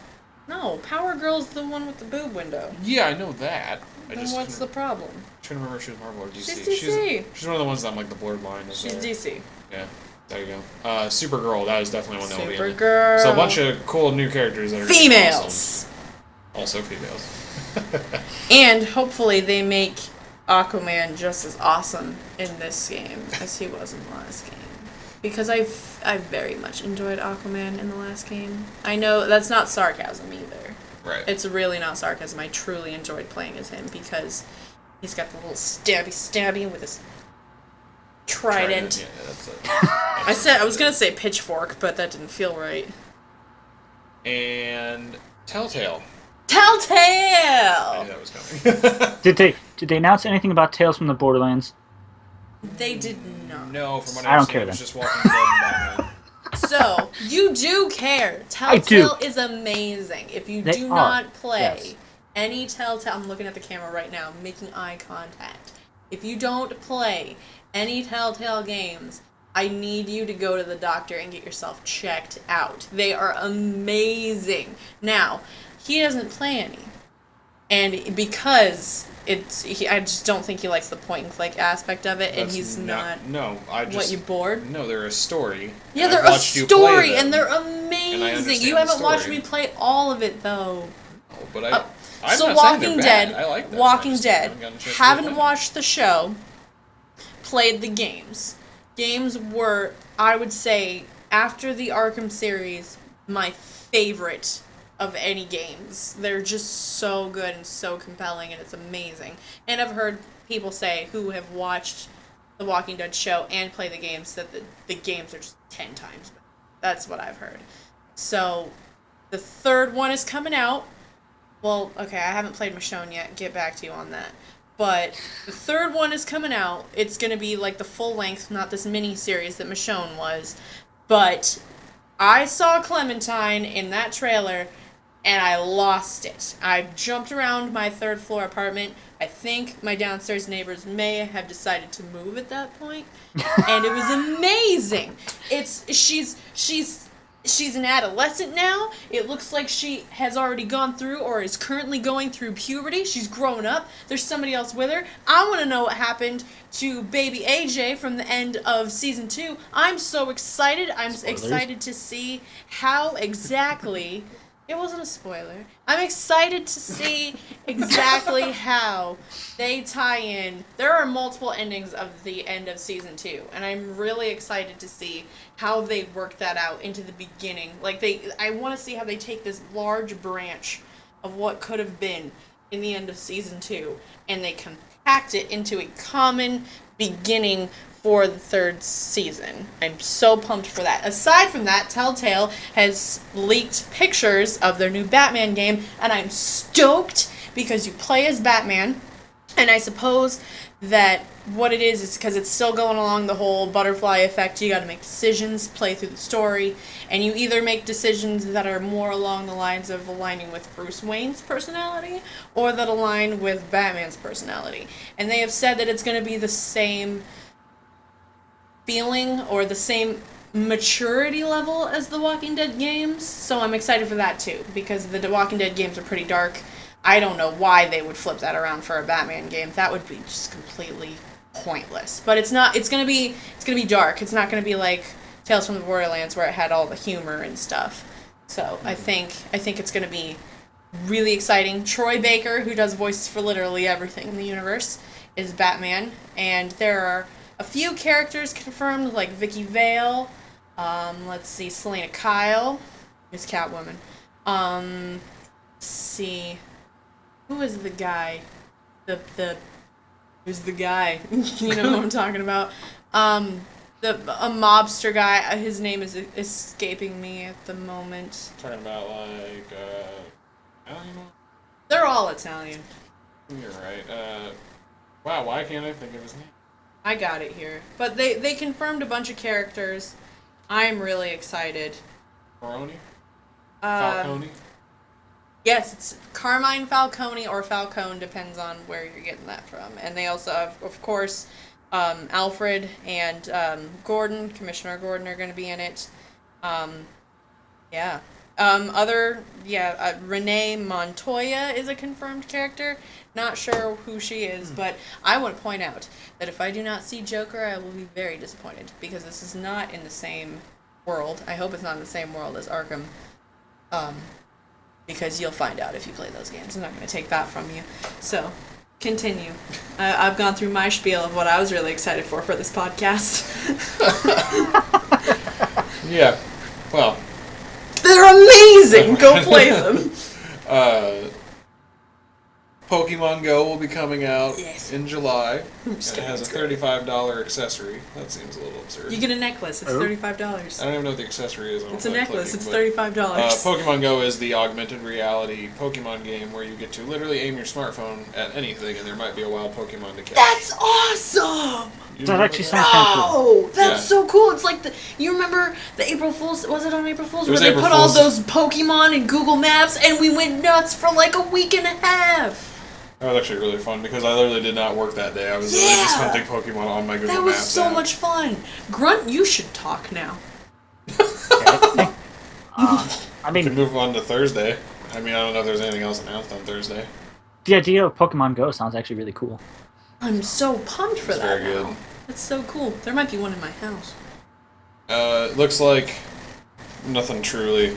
No, Power Girl's the one with the boob window. Yeah, I know that. I Then just what's the problem? couldn't remember if she was Marvel or DC. She's DC. She's one of the ones that I'm like the blurred line of. She's there. DC. Yeah, there you go. Supergirl, that is definitely one that will be in it. Supergirl. So a bunch of cool new characters that are gonna be females. awesome. Also females. And hopefully they make Aquaman just as awesome in this game as he was in the last game. Because I very much enjoyed Aquaman in the last game. I know that's not sarcasm either. Right. It's really not sarcasm. I truly enjoyed playing as him because he's got the little stabby with his trident. Yeah, that's it. I was gonna say pitchfork, but that didn't feel right. And Telltale. Telltale. I knew that was coming. did they announce anything about Tales from the Borderlands? They did not. No, from what I don't understand, care it was then. just Walking Dead and Batman. So, you do care. I do. Telltale is amazing. If you They do are, not play yes. any Telltale, I'm looking at the camera right now, making eye contact. If you don't play any Telltale games, I need you to go to the doctor and get yourself checked out. They are amazing. Now, he doesn't play any. And because I just don't think he likes the point and click aspect of it, and That's he's not. No, I just. What, you bored? No, they're a story. Yeah, and they're I've a watched you play story, them, and they're amazing. You the haven't watched story. me play all of it, though. No, but I'm So not Walking saying they're Dead, bad. I like them. Walking I just Dead, haven't gotten a chance to haven't play them. watched the show, played the games. Games were, I would say, after the Arkham series, my favorite of any games. They're just so good and so compelling, and it's amazing. And I've heard people say who have watched the Walking Dead show and play the games that the games are just 10 times better. That's what I've heard. So, the third one is coming out. Well, okay, I haven't played Michonne yet. Get back to you on that. But the third one is coming out. It's going to be like the full length, not this mini series that Michonne was. But I saw Clementine in that trailer, and I lost it. I jumped around my third floor apartment. I think my downstairs neighbors may have decided to move at that point, and it was amazing. She's an adolescent now. It looks like she has already gone through or is currently going through puberty. She's grown up. There's somebody else with her. I want to know what happened to baby AJ from the end of season 2. I'm so excited. I'm Spoilers. excited to see how exactly... It wasn't a spoiler. I'm excited to see exactly how they tie in. There are multiple endings of the end of season 2, and I'm really excited to see how they work that out into the beginning. I want to see how they take this large branch of what could have been in the end of season 2, and they compact it into a common beginning for the third season. I'm so pumped for that. Aside from that, Telltale has leaked pictures of their new Batman game, and I'm stoked because you play as Batman, and I suppose that what it is because it's still going along the whole butterfly effect. You got to make decisions, play through the story, and you either make decisions that are more along the lines of aligning with Bruce Wayne's personality or that align with Batman's personality. And they have said that it's going to be the same feeling or the same maturity level as the Walking Dead games, so I'm excited for that too, because the Walking Dead games are pretty dark. I don't know why they would flip that around for a Batman game. That would be just completely pointless. But it's gonna be dark. It's not gonna be like Tales from the Borderlands where it had all the humor and stuff. So I think it's gonna be really exciting. Troy Baker, who does voices for literally everything in the universe, is Batman, and there are a few characters confirmed, like Vicky Vale, let's see, Selena Kyle is Catwoman. Let's see, who is the guy? Who's the guy? You know who I'm talking about. A mobster guy. His name is escaping me at the moment. Talking about like Italian. They're all Italian. You're right. Wow, why can't I think of his name? I got it here. But they confirmed a bunch of characters. I'm really excited. Maroni? Falcone? Yes, it's Carmine Falcone or Falcone, depends on where you're getting that from. And they also have, of course, Alfred and Gordon, Commissioner Gordon, are going to be in it. Yeah. Renee Montoya is a confirmed character. Not sure who she is, but I want to point out that if I do not see Joker, I will be very disappointed, because this is not in the same world. I hope it's not in the same world as Arkham. Because you'll find out if you play those games. I'm not going to take that from you. So, continue. I've gone through my spiel of what I was really excited for this podcast. Yeah. Well. They're amazing! Go play them! Pokemon Go will be coming out in July. I'm And just it kidding, has a it's great. $35 accessory. That seems a little absurd. You get a necklace. It's Oh. $35. I don't even know what the accessory is. It's a necklace. It's $35. $35. Pokemon Go is the augmented reality Pokemon game where you get to literally aim your smartphone at anything and there might be a wild Pokemon to catch. That's awesome! You That remember actually sounds kind of cool. Oh, that's Yeah. so cool! It's like you remember the April Fools? Was it on April Fools It was where they April put all Fools. those Pokemon in Google Maps and we went nuts for like a week and a half. That was actually really fun because I literally did not work that day. I was literally just Yeah. hunting Pokemon on my Google That was Maps so app. much fun. Grunt, you should talk now. Okay. I We mean, could move on to Thursday. I mean, I don't know if there's anything else announced on Thursday. the idea of Pokemon Go sounds actually really cool. I'm so pumped for It's that very now. good. That's so cool. There might be one in my house. Looks like nothing really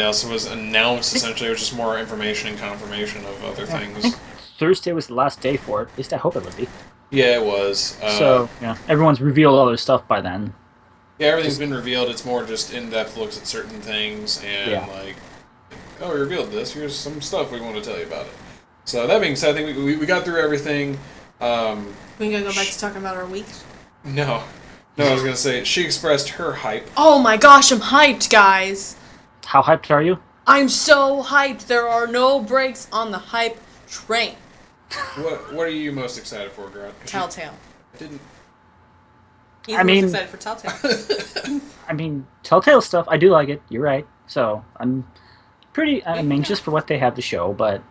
else was announced. Essentially, it was just more information and confirmation of other I things. think Thursday was the last day for it. At least I hope it would be. Yeah, it was. So, yeah, everyone's revealed all their stuff by then. Yeah, everything's been revealed. It's more just in-depth looks at certain things and Yeah. like, oh, we revealed this. Here's some stuff we want to tell you about it. So that being said, I think we got through everything. We gonna go back to talking about our weeks? No, I was gonna say she expressed her hype. Oh my gosh, I'm hyped, guys! How hyped are you? I'm so hyped. There are no brakes on the hype train. What are you most excited for, Grunt? 'Cause you Telltale. didn't. He's I mean- most excited for Telltale. I mean, Telltale stuff, I do like it. You're right. So, I'm anxious for what they have to show, but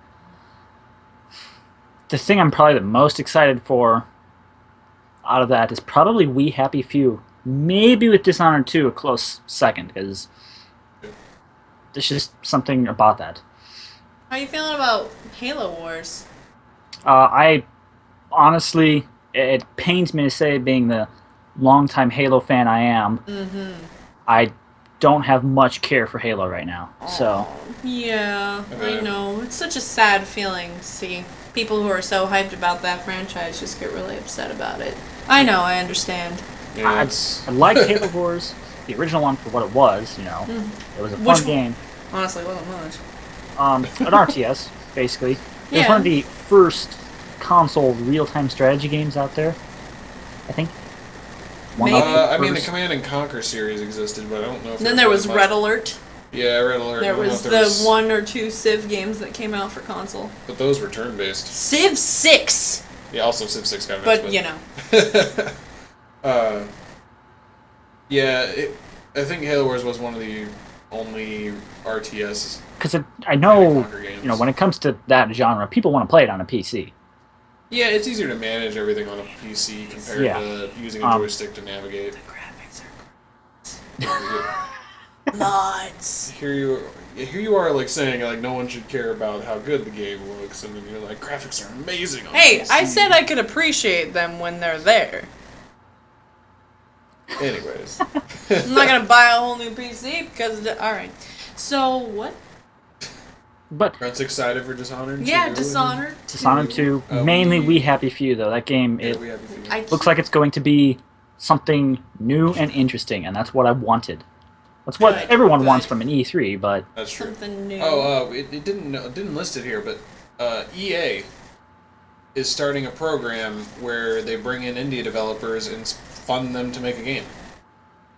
the thing I'm probably the most excited for out of that is probably We Happy Few. Maybe with Dishonored 2 a close second, because there's just something about that. How you feeling about Halo Wars? I honestly, it pains me to say, being the longtime Halo fan I am, I don't have much care for Halo right now. So, Yeah, Okay. I know. It's such a sad feeling to see people who are so hyped about that franchise just get really upset about it. I know, I understand. Yeah, I it's, like Halo Wars, the original one, for what it was. You know, it was a Which fun one? game. Honestly, it wasn't much. An RTS, basically. It was Yeah. one of the first console real-time strategy games out there, I think. One of Maybe. the I mean, the first. Command and Conquer series existed, but I don't know if And then there was much. Red Alert. Yeah, Red Alert. I There don't know was if the 1 or 2 Civ games that came out for console. But those were turn-based. Civ 6! Yeah, also Civ 6 got But, you know. Yeah, I think Halo Wars was one of the only RTS. Because I Command know, and Conquer games. you know, when it comes to that genre, people want to play it on a PC. Yeah, it's easier to manage everything on a PC compared Yeah. to using a joystick to navigate. The graphics are nuts. Here you are, like saying like no one should care about how good the game looks, and then you're like graphics are amazing. On Hey, PC. I said I could appreciate them when they're there. Anyways, I'm not gonna buy a whole new PC because. Alright. So, what? But Grunt's excited for Dishonored. Yeah, too. Dishonored. Dishonored 2, Oh, mainly we- We Happy Few, though. That game, Yeah, it we have a few. I looks like it's going to be something new and interesting, and that's what I wanted. That's what Good, everyone good. wants from an E3, but That's true. something new. Oh, it didn't list it here, but EA is starting a program where they bring in indie developers and fund them to make a game.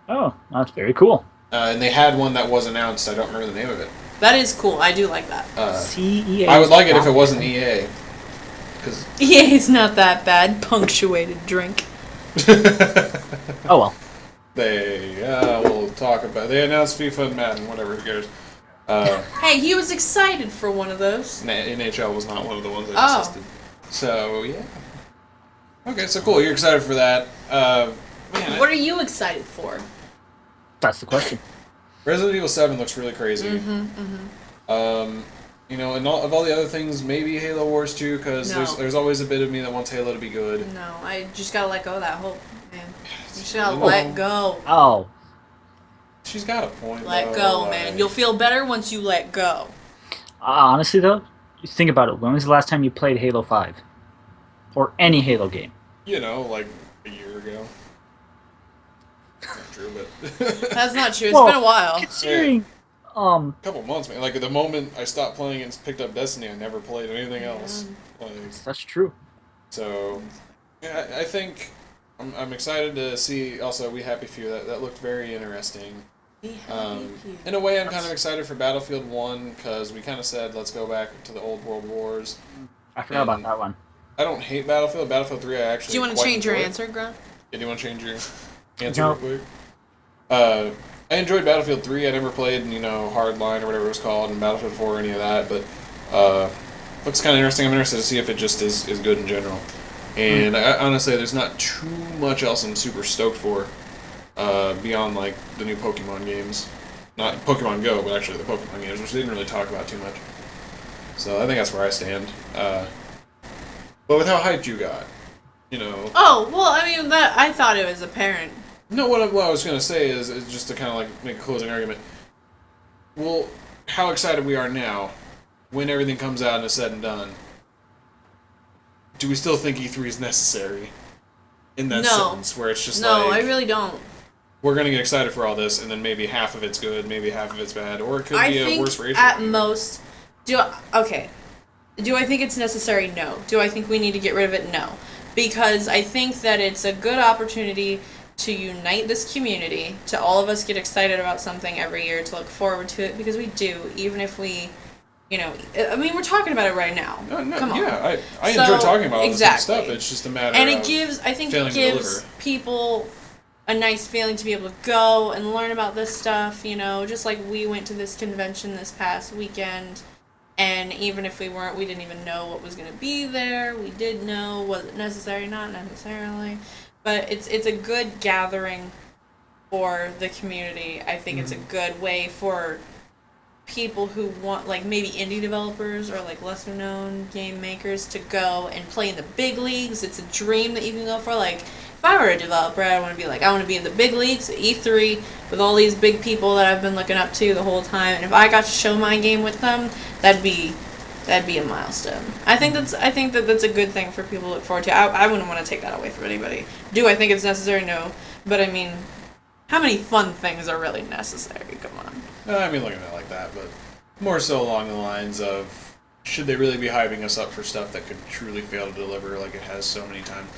oh, that's very cool. And they had one that was announced. I don't remember the name of it. That is cool. I do like that. CEA. I would like it if it wasn't EA, because EA's not that bad. Punctuated drink. Oh well. we'll talk about. They announced FIFA and Madden, whatever. Who cares? Hey, he was excited for one of those. NHL was not one of the ones that Oh. existed. So yeah. Okay, so cool. You're excited for that. Man, What are you excited for? That's the question. Resident Evil 7 looks really crazy. You know, and of all the other things, maybe Halo Wars 2, because No. there's always a bit of me that wants Halo to be good. No, I just gotta let go of that hope, man. You just gotta No. let go. Oh, She's got a point. Let though, go, like- man. You'll feel better once you let go. honestly though, think about it. When was the last time you played Halo 5? Or any Halo game? You know, like a year ago. Not true, but That's not true. It's Well, been a while. Considering, a couple months, man. Like the moment I stopped playing and picked up Destiny, I never played anything else. Like, that's true. so, yeah, I think I'm excited to see. Also, We Happy Few. That looked very interesting. In a way, I'm kind of excited for Battlefield 1 because we kind of said let's go back to the old World Wars. I forgot about And- that one. I don't hate Battlefield. Battlefield 3 I actually Do you want to quite change your enjoyed. answer, Grunt? Yeah, do you want to change your answer No. real quick? I enjoyed Battlefield 3. I never played, Hardline or whatever it was called, and Battlefield 4 or any of that, but looks kind of interesting. I'm interested to see if it just is good in general. And honestly, there's not too much else I'm super stoked for beyond, like, the new Pokemon games. Not Pokemon Go, but actually the Pokemon games, which they didn't really talk about too much. So I think that's where I stand. But with how hyped you got, Oh, well, I mean, that I thought it was apparent. No, what I was going to say is just to kind of like make a closing argument. Well, how excited we are now, when everything comes out and is said and done, do we still think E3 is necessary? In that No. sense, where it's just No, like, I really don't. we're going to get excited for all this, and then maybe half of it's good, maybe half of it's bad, or it could I be a think worse ratio. at most, do I think it's necessary? No. Do I think we need to get rid of it? No. Because I think that it's a good opportunity to unite this community, to all of us get excited about something every year, to look forward to it, because we do, even if we, I mean, we're talking about it right now. No, Come on. yeah, I So, enjoy talking about all this kind of exactly. stuff. It's just a matter And of I think failing it to gives deliver. people a nice feeling to be able to go and learn about this stuff, just like we went to this convention this past weekend, and even if we didn't even know what was going to be there. We did know, was it necessary? Not necessarily. But it's a good gathering for the community. I think it's a good way for people who want, like, maybe indie developers or, like, lesser known game makers to go and play in the big leagues. It's a dream that you can go for. Like, if I were a developer, I want to be in the big leagues at E3 with all these big people that I've been looking up to the whole time. And if I got to show my game with them, that'd be a milestone. I think that's a good thing for people to look forward to. I wouldn't want to take that away from anybody. Do I think it's necessary? No. But I mean, how many fun things are really necessary? Come on. I mean, looking at it like that, but more so along the lines of, should they really be hyping us up for stuff that could truly fail to deliver like it has so many times?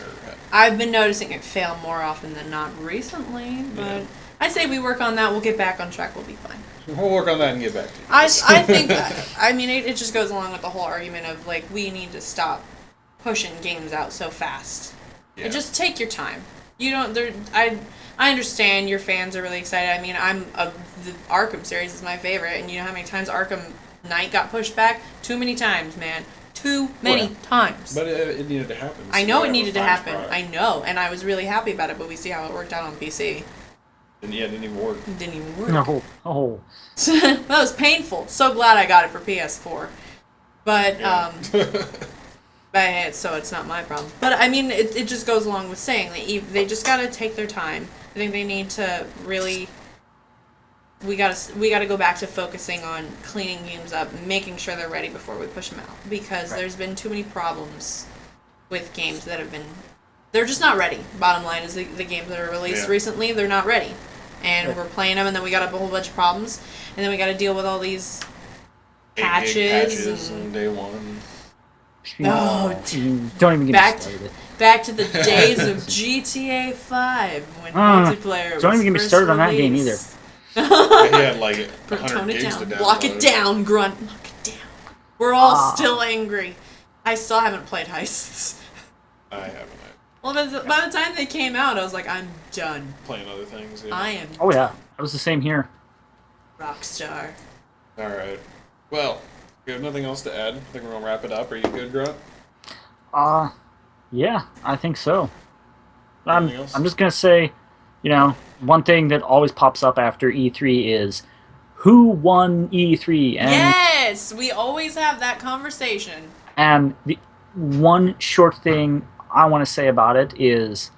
I've been noticing it fail more often than not recently, but Yeah. I say we work on that. We'll get back on track. We'll be fine. We'll work on that and get back to you. I think, I mean, it just goes along with the whole argument of, like, we need to stop pushing games out so fast. Yeah. And just take your time. You don't, I understand your fans are really excited. I mean, the Arkham series is my favorite, and you know how many times Arkham Knight got pushed back? Too many times, man. Too many times. But it needed to happen. I so know we it have a needed to final happen. product. I know, and I was really happy about it, but we see how it worked out on PC. And yeah, it didn't even work. It didn't even work. No. Oh. That was painful. So glad I got it for PS4. But, so it's not my problem. But, I mean, it just goes along with saying that they just gotta take their time. I think they need to really... We gotta go back to focusing on cleaning games up, making sure they're ready before we push them out. Because there's been too many problems with games that have been... They're just not ready. Bottom line is the games that are released recently, they're not ready. And we're playing them, and then we got a whole bunch of problems, and then we got to deal with all these patches and day one. Oh, Don't even get back me started. back to the days of GTA 5 when multiplayer. Don't even get me started on that game either. He had like 100 Tone it gigs to down. download. Lock it down, Grunt. Lock it down. We're all still angry. I still haven't played Heists. I haven't. Well, by the time they came out, I was like, I'm done. Playing other things. Yeah. I am Oh yeah, that was the same here. Rockstar. All right. Well, we have nothing else to add. I think we're gonna wrap it up. Are you good, Grunt? Yeah, I think so. Anything else? I'm just gonna say, one thing that always pops up after E3 is who won E3, and Yes, we always have that conversation. and the one short thing I want to say about it is,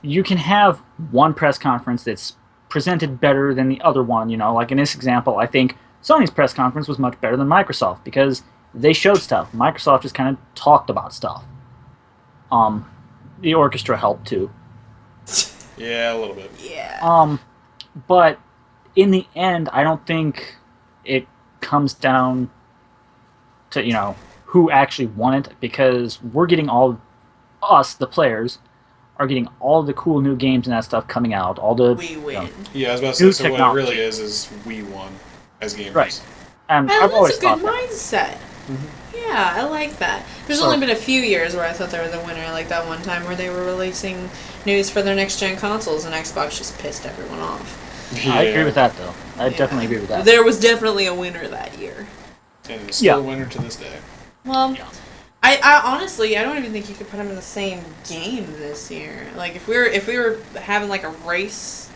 you can have one press conference that's presented better than the other one, like in this example, I think Sony's press conference was much better than Microsoft because they showed stuff. Microsoft just kind of talked about stuff. The orchestra helped too. Yeah, a little bit. Yeah. But in the end, I don't think it comes down to, who actually won it, because we're getting us, the players, are getting all the cool new games and that stuff coming out. All the We win. Yeah, I was about to New say, so what it really technology. is we won as gamers. Right. And And I've always that's a good thought that. mindset. Yeah, I like that. There's So- only been a few years where I thought there was a winner, like that one time where they were releasing news for their next gen consoles and Xbox just pissed everyone off. I agree with that, though. I definitely agree with that. There was definitely a winner that year. And it's still a winner to this day. Well, Yeah. I honestly, I don't even think you could put them in the same game this year. Like if we were having like a race.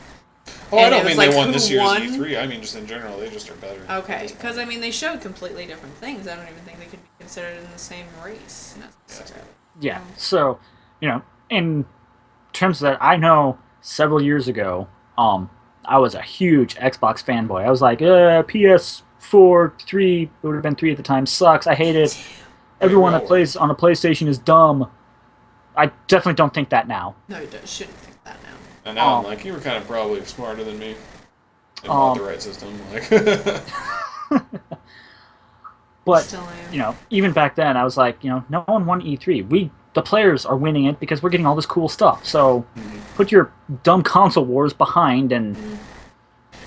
Oh, I and don't it was mean like they won who this year's won? E3. I mean just in general, they just are better. Okay, because I mean they showed completely different things. I don't even think they could be considered in the same race necessarily. Yeah. So, in terms of that, I know several years ago, I was a huge Xbox fanboy. I was like, PS4, 3, it would have been 3 at the time, sucks. I hate it. Everyone that plays on a PlayStation is dumb. I definitely don't think that now. No, you shouldn't think that now. And now I'm Oh. like, you were kind of probably smarter than me. And bought the right system. Like, But, Still am. even back then, I was like, no one won E3. The players are winning it because we're getting all this cool stuff. So, put your dumb console wars behind and...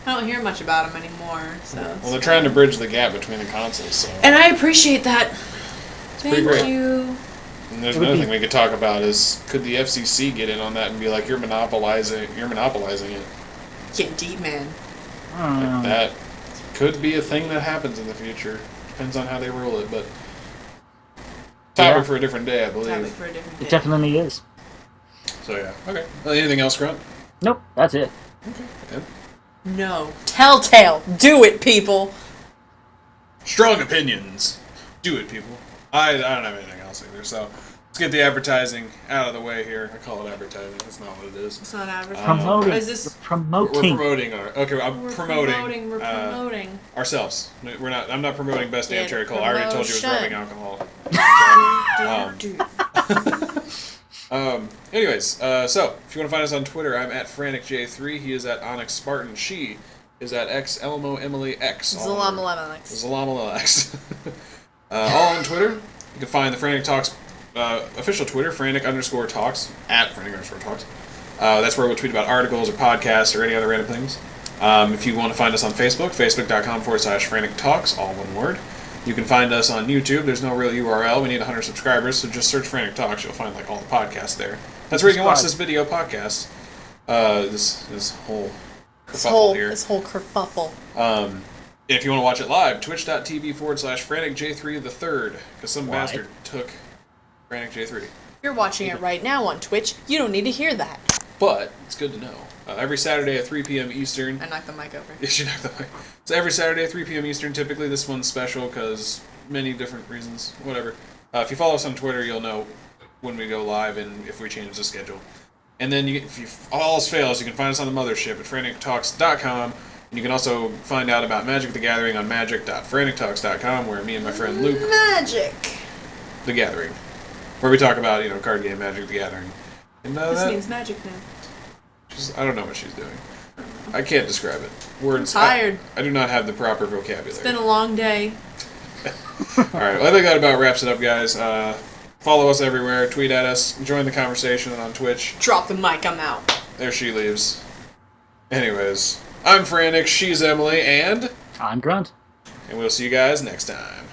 I don't hear much about them anymore. So. well, they're trying to bridge the gap between the consoles. So. And I appreciate that. pretty Thank great. you. And there's It would another be- thing we could talk about is could the FCC get in on that and be like, you're monopolizing it. Get deep, man. That could be a thing that happens in the future. Depends on how they rule it, but topic for a different day, I Topic believe. for a different day. It definitely is. So yeah, okay. Anything else, Grunt? Nope, that's it. Okay. No. Telltale. Do it, people. Strong opinions. Do it, people. I don't have anything else either. So let's get the advertising out of the way here. I call it advertising. That's not what it is. It's not advertising. Promoting. Is this? We're Promoting. promoting our. Okay, I'm We're promoting. We're promoting. Ourselves. We're not. I'm not promoting Best Damn Yeah, Cherry Cola. I already told you it was promotion. rubbing alcohol. Anyways, so if you want to find us on Twitter, I'm at FranticJ3. He is at Onyx Spartan. She is at XElmoEmilyX. Zalamalix. All on Twitter. You can find the Frantic Talks official Twitter, Frantic_Talks, at Frantic_Talks. That's where we'll tweet about articles or podcasts or any other random things. If you want to find us on Facebook, facebook.com/Frantic Talks, all one word. You can find us on YouTube. There's no real URL. We need 100 subscribers, so just search Frantic Talks. You'll find like all the podcasts there. That's where you can watch this video podcast. This whole kerfuffle here. This whole kerfuffle. If you want to watch it live, twitch.tv/FranticJ3 the third, because some Why? bastard took FranticJ3. If you're watching it right now on Twitch, you don't need to hear that. But it's good to know. Every Saturday at 3 p.m. Eastern. I knocked the mic over. You should have the mic. So every Saturday at 3 p.m. Eastern. Typically, this one's special because many different reasons. Whatever. If you follow us on Twitter, you'll know when we go live and if we change the schedule. And then, if all else fails, you can find us on the mothership at frantictalks.com. And you can also find out about Magic the Gathering on magic.frantictalks.com, where me and my friend Luke, Magic. the Gathering, where we talk about card game Magic the Gathering. And This means magic now. I don't know what she's doing. I can't describe it. Words. I'm tired. I do not have the proper vocabulary. It's been a long day. All right. Well, I think that about wraps it up, guys. Follow us everywhere. Tweet at us. Join the conversation on Twitch. Drop the mic, I'm out. There she leaves. Anyways, I'm Frantic. She's Emily, and I'm Grunt. we'll see you guys next time.